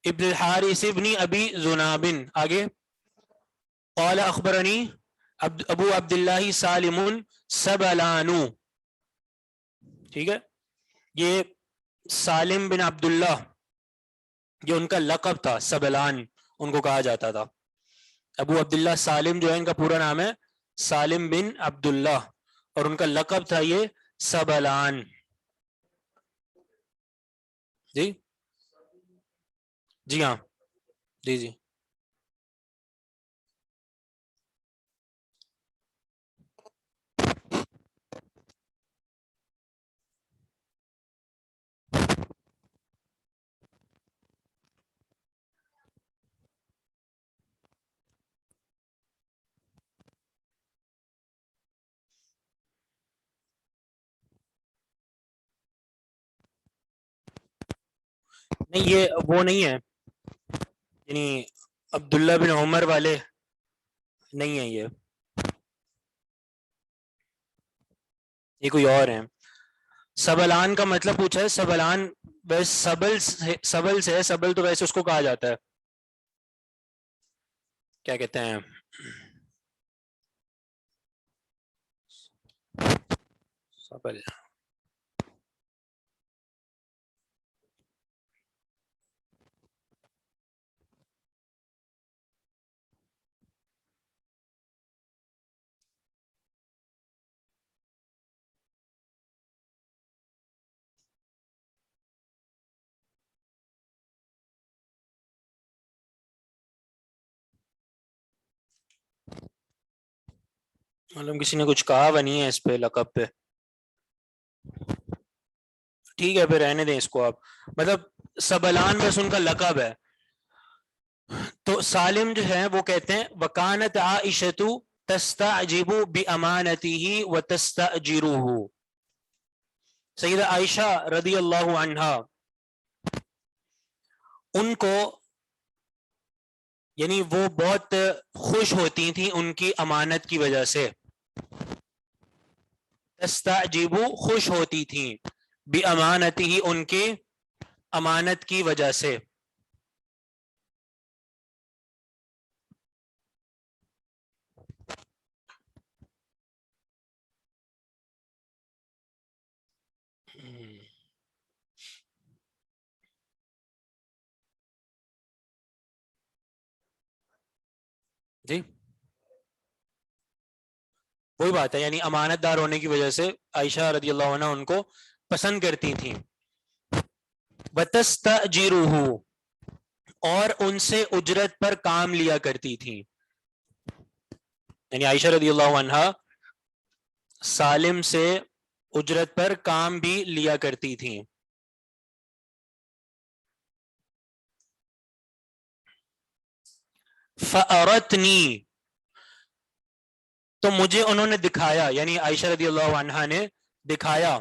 ابن الحارث ابن ابی ذناب، آگے قال اخبرنی ابو عبداللہ سالم سبلانو. ٹھیک ہے، یہ سالم بن عبداللہ یہ ان کا لقب تھا، سبلان ان کو کہا جاتا تھا. ابو عبداللہ سالم جو ہے ان کا پورا نام ہے سالم بن عبداللہ اور ان کا لقب تھا یہ سبلان. جی جی ہاں جی جی نہیں، یہ وہ نہیں ہے، یعنی عبداللہ بن عمر والے نہیں ہیں، یہ کوئی اور ہیں. سبلان کا مطلب پوچھا ہے، سبلان بس سبل سے ہے، سبل تو ویسے اس کو کہا جاتا ہے کیا کہتے ہیں سبل. معلوم کسی نے کچھ کہا وہ نہیں ہے اس پہ لقب پہ. ٹھیک ہے پھر رہنے دیں اس کو آپ، مطلب سبلان بس ان کا لقب ہے. تو سالم جو ہے وہ کہتے ہیں وکانت عائشۃ تستعجب بامانته وتستاجره، سیدہ عائشہ رضی اللہ عنہا ان کو یعنی وہ بہت خوش ہوتی تھیں ان کی امانت کی وجہ سے. تستعجب خوش ہوتی تھیں بامانتہ ان کے امانت کی وجہ سے. جی وہی بات ہے، یعنی امانت دار ہونے کی وجہ سے عائشہ رضی اللہ عنہ ان کو پسند کرتی تھیں. وَتَسْتَأْجِرُهُ اور ان سے اجرت پر کام لیا کرتی تھیں. یعنی عائشہ رضی اللہ عنہ سالم سے اجرت پر کام بھی لیا کرتی تھیں. فَأَرَتْنِي تو مجھے انہوں نے دکھایا، یعنی عائشہ رضی اللہ عنہ نے دکھایا.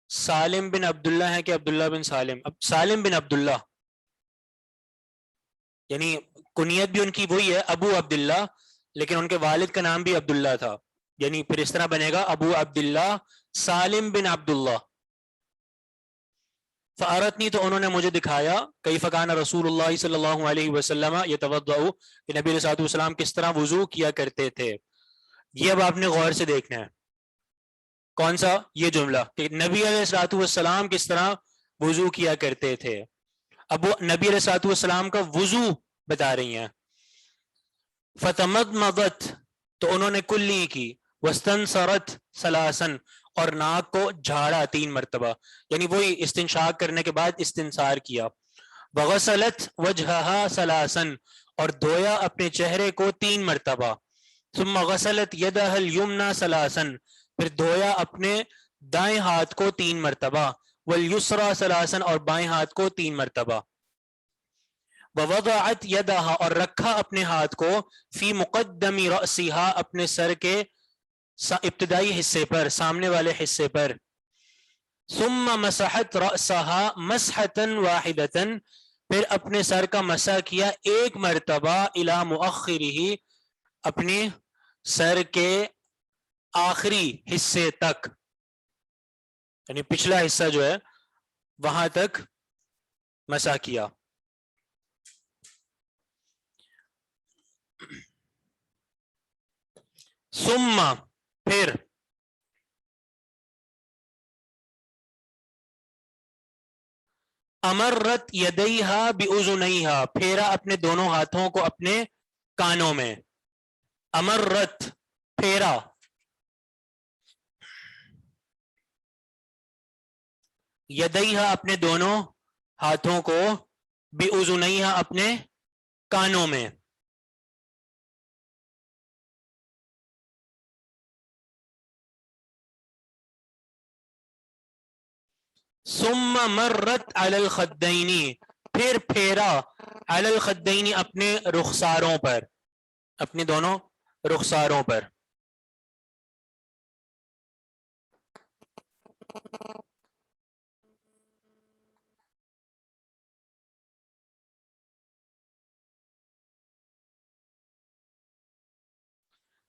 سالم بن عبداللہ ہے کہ عبداللہ بن سالم؟ سالم بن عبداللہ، یعنی کنیت بھی ان کی وہی ہے ابو عبداللہ، لیکن ان کے والد کا نام بھی عبداللہ تھا، یعنی پھر اس طرح بنے گا ابو عبداللہ سالم بن عبداللہ. فارتنی تو انہوں نے مجھے دکھایا کیف کان رسول اللہ صلی اللہ علیہ وسلم یتوضأ کہ نبی علیہ الصلوۃ والسلام کس طرح وضو کیا کرتے تھے. یہ اب آپ نے غور سے دیکھنا ہے. کون سا؟ یہ جملہ کہ نبی علیہ الصلوۃ والسلام کس طرح وضو کیا کرتے تھے. اب وہ نبی علیہ الصلوۃ والسلام کا وضو بتا رہی ہیں. فتمضمضت تو انہوں نے کلی کی، واستنصرت ثلاثا اور ناک کو جھاڑا 3 مرتبہ، یعنی وہی استنشاق کرنے کے بعد استنصار کیا. وغسلت وجہہا ثلاثا اور دھویا اپنے چہرے کو 3 مرتبہ. ثم غسلت یدہا الیمنی ثلاثا پھر دھویا اپنے دائیں ہاتھ کو 3 مرتبہ. والیسری ثلاثا اور بائیں ہاتھ کو 3 مرتبہ. ووضعت یدہا اور رکھا اپنے ہاتھ کو فی مقدم رأسہا اپنے سر کے ابتدائی حصے پر، سامنے والے حصے پر. ثم مسحت رأسہا مسحتا واحدتا پھر اپنے سر کا مسح کیا 1 مرتبہ الی مؤخرہ اپنے سر کے آخری حصے تک، یعنی پچھلا حصہ جو ہے وہاں تک مسح کیا. ثم پھر امرت یدیہا باذنیہا پھیرا اپنے دونوں ہاتھوں کو اپنے کانوں میں. امرت پھیرا، یدیہا اپنے دونوں ہاتھوں کو، باذنیہا اپنے کانوں میں. ثم مرت علی الخدین پھر پھیرا علی الخدین اپنے رخساروں پر، اپنے دونوں رخساروں پر.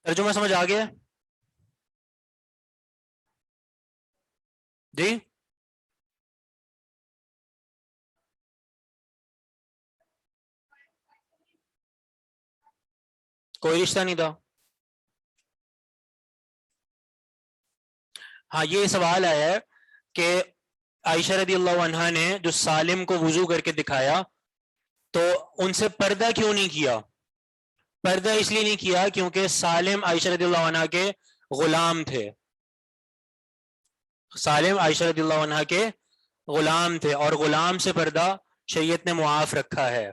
ترجمہ سمجھ آ گیا جی؟ کوئی رشتہ نہیں تھا؟ ہاں یہ سوال آیا ہے کہ عائشہ رضی اللہ عنہا نے جو سالم کو وضو کر کے دکھایا تو ان سے پردہ کیوں نہیں کیا؟ پردہ اس لیے نہیں کیا کیونکہ سالم عائشہ رضی اللہ عنہ کے غلام تھے. سالم عائشہ رضی اللہ عنہ کے غلام تھے اور غلام سے پردہ شریعت نے معاف رکھا ہے.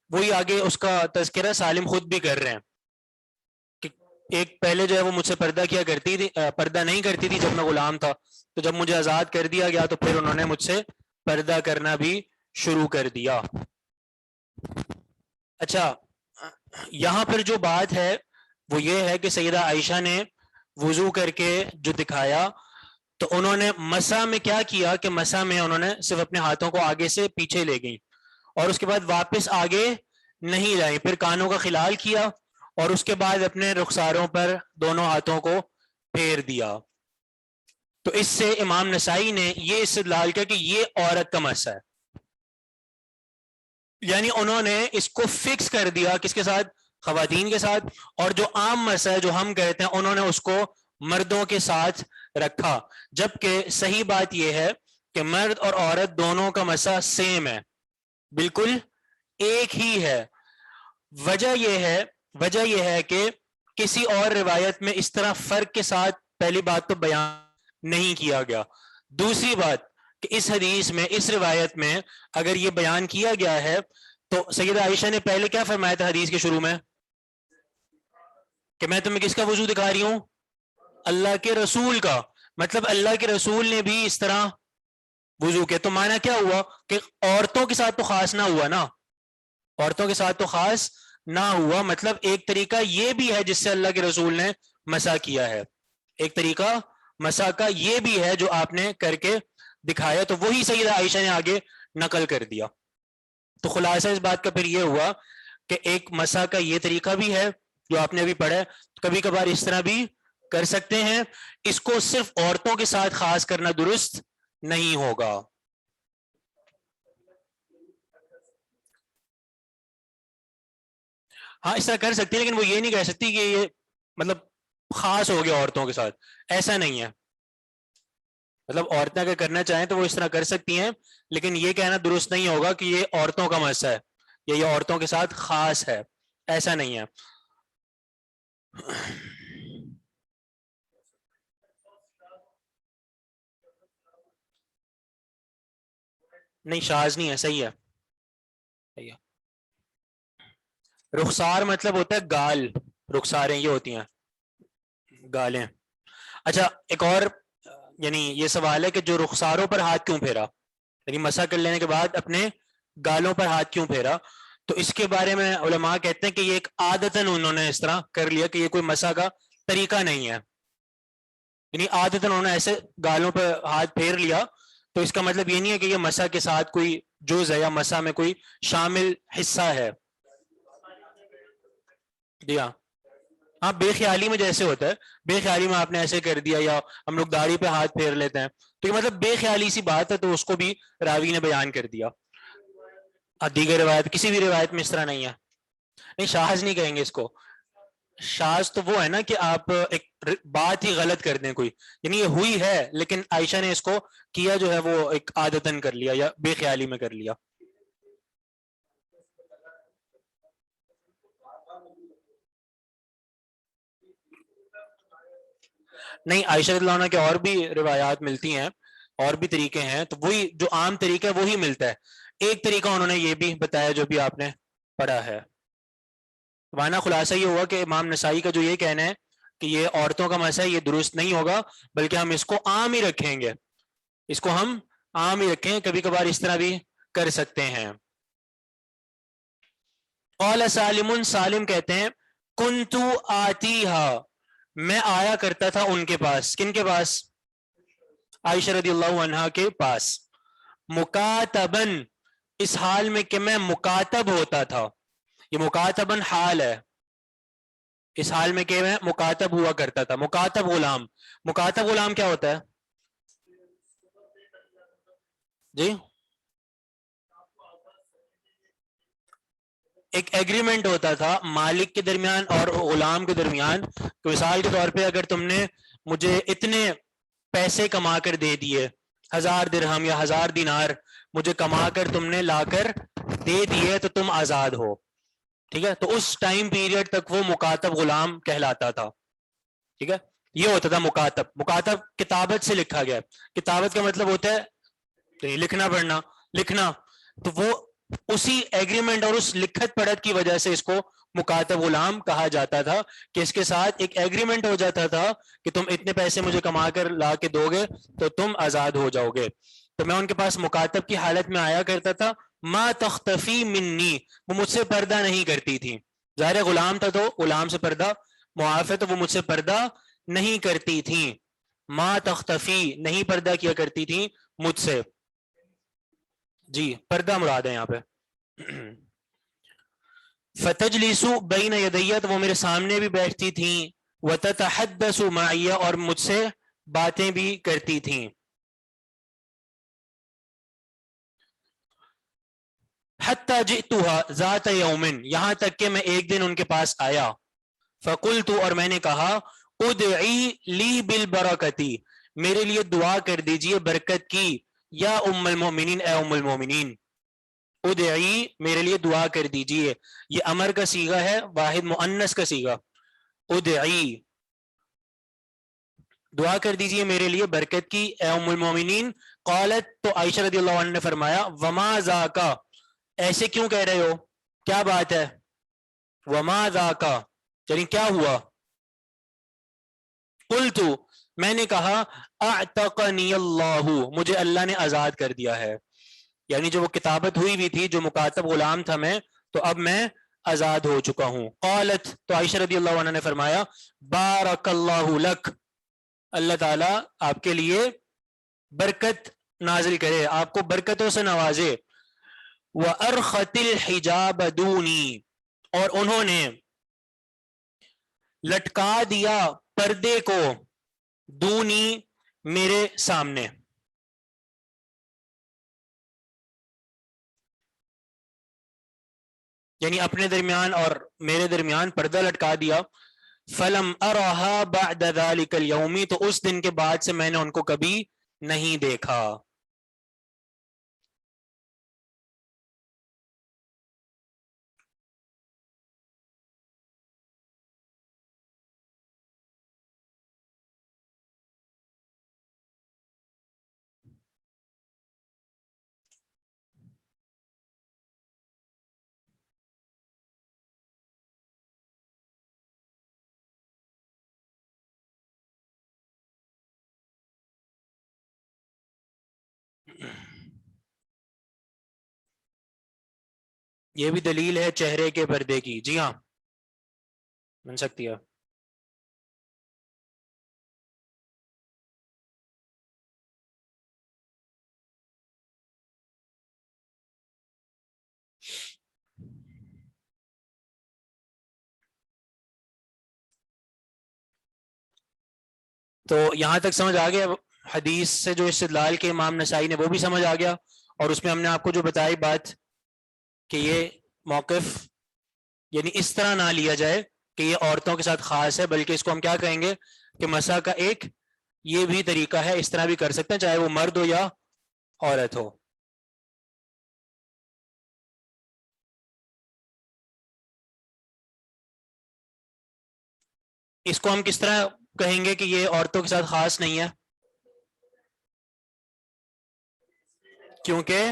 وہی آگے اس کا تذکرہ سالم خود بھی کر رہے ہیں کہ ایک پہلے جو ہے وہ مجھ سے پردہ کیا کرتی تھی، پردہ نہیں کرتی تھی جب میں غلام تھا، تو جب مجھے آزاد کر دیا گیا تو پھر انہوں نے مجھ سے پردہ کرنا بھی شروع کر دیا. اچھا یہاں پر جو بات ہے وہ یہ ہے کہ سیدہ عائشہ نے وضو کر کے جو دکھایا تو انہوں نے مسح میں کیا کیا کہ مسح میں انہوں نے صرف اپنے ہاتھوں کو آگے سے پیچھے لے گئیں اور اس کے بعد واپس آگے نہیں لائیں, پھر کانوں کا خلال کیا اور اس کے بعد اپنے رخساروں پر دونوں ہاتھوں کو پھیر دیا. تو اس سے امام نسائی نے یہ استدلال کیا کہ یہ عورت کا مسح ہے, یعنی انہوں نے اس کو فکس کر دیا کس کے ساتھ, خواتین کے ساتھ, اور جو عام مسح ہے جو ہم کہتے ہیں انہوں نے اس کو مردوں کے ساتھ رکھا, جبکہ صحیح بات یہ ہے کہ مرد اور عورت دونوں کا مسح سیم ہے, بالکل ایک ہی ہے. وجہ یہ ہے کہ کسی اور روایت میں اس طرح فرق کے ساتھ پہلی بات تو بیان نہیں کیا گیا, دوسری بات کہ اس حدیث میں اس روایت میں اگر یہ بیان کیا گیا ہے تو سیدہ عائشہ نے پہلے کیا فرمایا تھا حدیث کے شروع میں کہ میں تمہیں کس کا وضو دکھا رہی ہوں, اللہ کے رسول کا, مطلب اللہ کے رسول نے بھی اس طرح وضو کیا. تو معنی کیا ہوا کہ عورتوں کے ساتھ تو خاص نہ ہوا نا, عورتوں کے ساتھ تو خاص نہ ہوا, مطلب ایک طریقہ یہ بھی ہے جس سے اللہ کے رسول نے مسح کیا ہے, ایک طریقہ مسح کا یہ بھی ہے جو آپ نے کر کے دکھایا, تو وہی سیدہ عائشہ نے آگے نقل کر دیا. تو خلاصہ اس بات کا پھر یہ ہوا کہ ایک مسح کا یہ طریقہ بھی ہے جو آپ نے ابھی پڑھا ہے, کبھی کبھار اس طرح بھی کر سکتے ہیں, اس کو صرف عورتوں کے ساتھ خاص کرنا درست نہیں ہوگا. ہاں اس طرح کر سکتی ہے, لیکن وہ یہ نہیں کہہ سکتی کہ یہ مطلب خاص ہو گیا عورتوں کے ساتھ, ایسا نہیں ہے. مطلب عورتیں اگر کرنا چاہیں تو وہ اس طرح کر سکتی ہیں, لیکن یہ کہنا درست نہیں ہوگا کہ یہ عورتوں کا مسح ہے یا یہ عورتوں کے ساتھ خاص ہے, ایسا نہیں ہے. نہیں شاذ نہیں ہے, صحیح ہے, صحیح ہے. رخسار مطلب ہوتا ہے گال, رخساریں یہ ہوتی ہیں گالیں. اچھا ایک اور یعنی یہ سوال ہے کہ جو رخساروں پر ہاتھ کیوں پھیرا, یعنی مسح کر لینے کے بعد اپنے گالوں پر ہاتھ کیوں پھیرا, تو اس کے بارے میں علماء کہتے ہیں کہ یہ ایک عادتاً انہوں نے اس طرح کر لیا کہ یہ کوئی مسح کا طریقہ نہیں ہے, یعنی عادتاً انہوں نے ایسے گالوں پر ہاتھ پھیر لیا, تو اس کا مطلب یہ نہیں ہے کہ یہ مسح کے ساتھ کوئی جز ہے یا مسح میں کوئی شامل حصہ ہے. جی ہاں, ہاں بے خیالی میں جیسے ہوتا ہے, بے خیالی میں آپ نے ایسے کر دیا, یا ہم لوگ داڑھی پہ ہاتھ پھیر لیتے ہیں, تو یہ مطلب بے خیالی سی بات ہے, تو اس کو بھی راوی نے بیان کر دیا. دیگر روایت کسی بھی روایت میں اس طرح نہیں ہے. نہیں شاذ نہیں کہیں گے اس کو, شاذ تو وہ ہے نا کہ آپ ایک بات ہی غلط کر دیں کوئی, یعنی یہ ہوئی ہے لیکن عائشہ نے اس کو کیا جو ہے وہ ایک عادتاً کر لیا یا بے خیالی میں کر لیا. نہیں عائشہ رضی اللہ عنہ کے اور بھی روایات ملتی ہیں, اور بھی طریقے ہیں, تو وہی جو عام طریقہ ہے وہی ملتا ہے. ایک طریقہ انہوں نے یہ بھی بتایا جو بھی آپ نے پڑھا ہے. معنی خلاصہ یہ ہوا کہ امام نسائی کا جو یہ کہنا ہے کہ یہ عورتوں کا مسئلہ یہ درست نہیں ہوگا, بلکہ ہم اس کو عام ہی رکھیں گے, اس کو ہم عام ہی رکھیں, کبھی کبھار اس طرح بھی کر سکتے ہیں. قال سالم, سالم کہتے ہیں کنتو آتیہا, میں آیا کرتا تھا ان کے پاس. کن کے پاس؟ عائشہ رضی اللہ عنہا کے پاس. مکاتبن, اس حال میں کہ میں مکاتب ہوتا تھا. یہ مکاتبن حال ہے, اس حال میں کہ میں مکاتب ہوا کرتا تھا. مکاتب غلام, مکاتب غلام کیا ہوتا ہے جی؟ ایک ایگریمنٹ ہوتا تھا مالک کے درمیان اور غلام کے درمیان. تو مثال کے طور پہ اگر تم نے مجھے اتنے پیسے کما کر دے دیے, 1000 درہم یا 1000 دینار مجھے کما کر تم نے لا کر دے دیے, تو تم آزاد ہو. ٹھیک ہے, تو اس ٹائم پیریڈ تک وہ مکاتب غلام کہلاتا تھا. ٹھیک ہے, یہ ہوتا تھا مکاتب. مکاتب کتابت سے لکھا گیا, کتابت کا مطلب ہوتا ہے لکھنا پڑھنا, لکھنا. تو وہ اسی ایگریمنٹ اور اس لکھت پڑھت کی وجہ سے اس کو مکاتب غلام کہا جاتا تھا, کہ اس کے ساتھ ایک ایگریمنٹ ہو جاتا تھا کہ تم اتنے پیسے مجھے کما کر لا کے دو گے تو تم آزاد ہو جاؤ گے. تو میں ان کے پاس مکاتب کی حالت میں آیا کرتا تھا. ما تختفی منی, وہ مجھ سے پردہ نہیں کرتی تھی. ظاہر غلام تھا تو غلام سے پردہ معاف ہے, تو وہ مجھ سے پردہ نہیں کرتی تھیں. ما تختفی نہیں پردہ کیا کرتی تھیں مجھ سے. جی پردہ مراد ہے یہاں پہ. فتجلس بین یدیّ وہ میرے سامنے بھی بیٹھتی تھیں. وتتحدث معی اور مجھ سے باتیں بھی کرتی تھیں. حتی جئتها ذات یوم یہاں تک کہ میں ایک دن ان کے پاس آیا. فقلت اور میں نے کہا ادعی لی بالبرکتی میرے لیے دعا کر دیجئے برکت کی. یا ام المؤمنین اے ام المؤمنین. ادعی میرے لیے دعا کر دیجئے یہ امر کا صیغہ ہے واحد مؤنث کا صیغہ. ادعی دعا کر دیجئے میرے لیے برکت کی اے ام المؤمنین. قالت تو عائشہ رضی اللہ عنہ نے فرمایا وما ذاکا ایسے کیوں کہہ رہے ہو کیا بات ہے. وما ذاکا یعنی کیا ہوا. قلت میں نے کہا اعتقنی اللہ مجھے اللہ نے آزاد کر دیا ہے. یعنی جو وہ کتابت ہوئی تھی جو مکاتب غلام تھا میں تو اب میں آزاد ہو چکا ہوں. قالت تو عائشہ رضی اللہ عنہ نے فرمایا بارک اللہ لک اللہ تعالیٰ آپ کے لیے برکت نازل کرے آپ کو برکتوں سے نوازے. وَأَرْخَتِ الْحِجَابَ دُونِي اور انہوں نے لٹکا دیا پردے کو دونی میرے سامنے. یعنی اپنے درمیان اور میرے درمیان پردہ لٹکا دیا. فلم ارہا بعد ذلك اليوم تو اس دن کے بعد سے میں نے ان کو کبھی نہیں دیکھا. یہ بھی دلیل ہے چہرے کے پردے کی. جی ہاں بن سکتی ہے. تو یہاں تک سمجھ آ گیا حدیث سے جو استدلال کے امام نسائی نے وہ بھی سمجھ آ گیا. اور اس میں ہم نے آپ کو جو بتائی بات کہ یہ موقف یعنی اس طرح نہ لیا جائے کہ یہ عورتوں کے ساتھ خاص ہے بلکہ اس کو ہم کیا کہیں گے کہ مسح کا ایک یہ بھی طریقہ ہے اس طرح بھی کر سکتے ہیں چاہے وہ مرد ہو یا عورت ہو. اس کو ہم کس طرح کہیں گے کہ یہ عورتوں کے ساتھ خاص نہیں ہے کیونکہ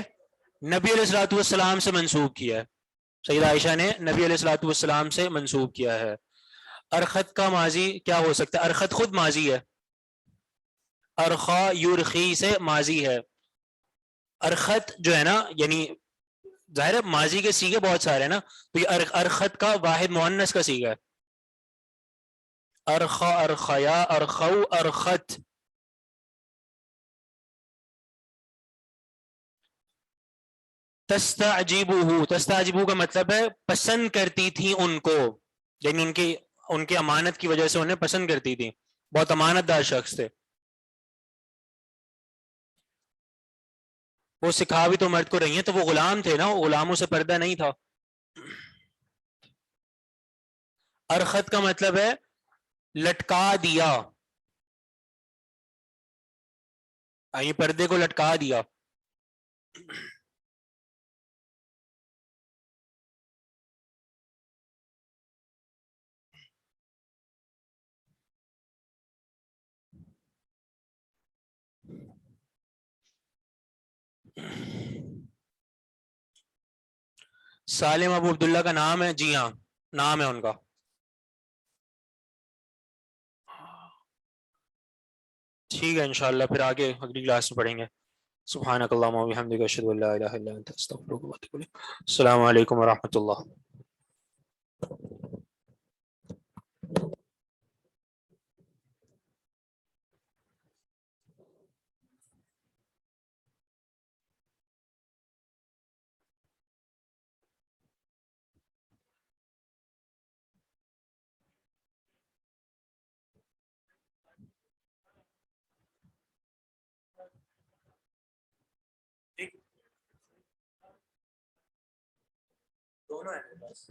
نبی علیہ الصلوۃ والسلام سے منسوب کیا ہے. سیدہ عائشہ نے نبی علیہ الصلوۃ والسلام سے منسوب کیا ہے. ارخت کا ماضی کیا ہو سکتا ہے. ارخت خود ماضی ہے. ارخا یرخی سے ماضی ہے. ارخت جو ہے نا یعنی ظاہر ہے ماضی کے سیغے بہت سارے ہیں نا تو یہ ارخت کا واحد مؤنث کا سیغہ ہے. ارخا ارخیا ارخو ارخت. تستعجبہ تستعجبہ کا مطلب ہے پسند کرتی تھی ان کو یعنی ان کی امانت کی وجہ سے انہیں پسند کرتی تھی. بہت امانت دار شخص تھے. وہ سکھا بھی تو مرد کو رہی ہیں تو وہ غلام تھے نا غلاموں سے پردہ نہیں تھا. ارخت کا مطلب ہے لٹکا دیا یہ پردے کو لٹکا دیا. سالم ابو عبداللہ کا نام ہے. جی ہاں نام ہے ان کا. ٹھیک ہے انشاءاللہ پھر آگے اگلی کلاس میں پڑھیں گے. سبحانک اللہم و بحمدک اشہد ان لا الہ الا انت استغفرک و اتوب الیک. السلام علیکم ورحمۃ اللہ. دونوں ہیں میرے پاس.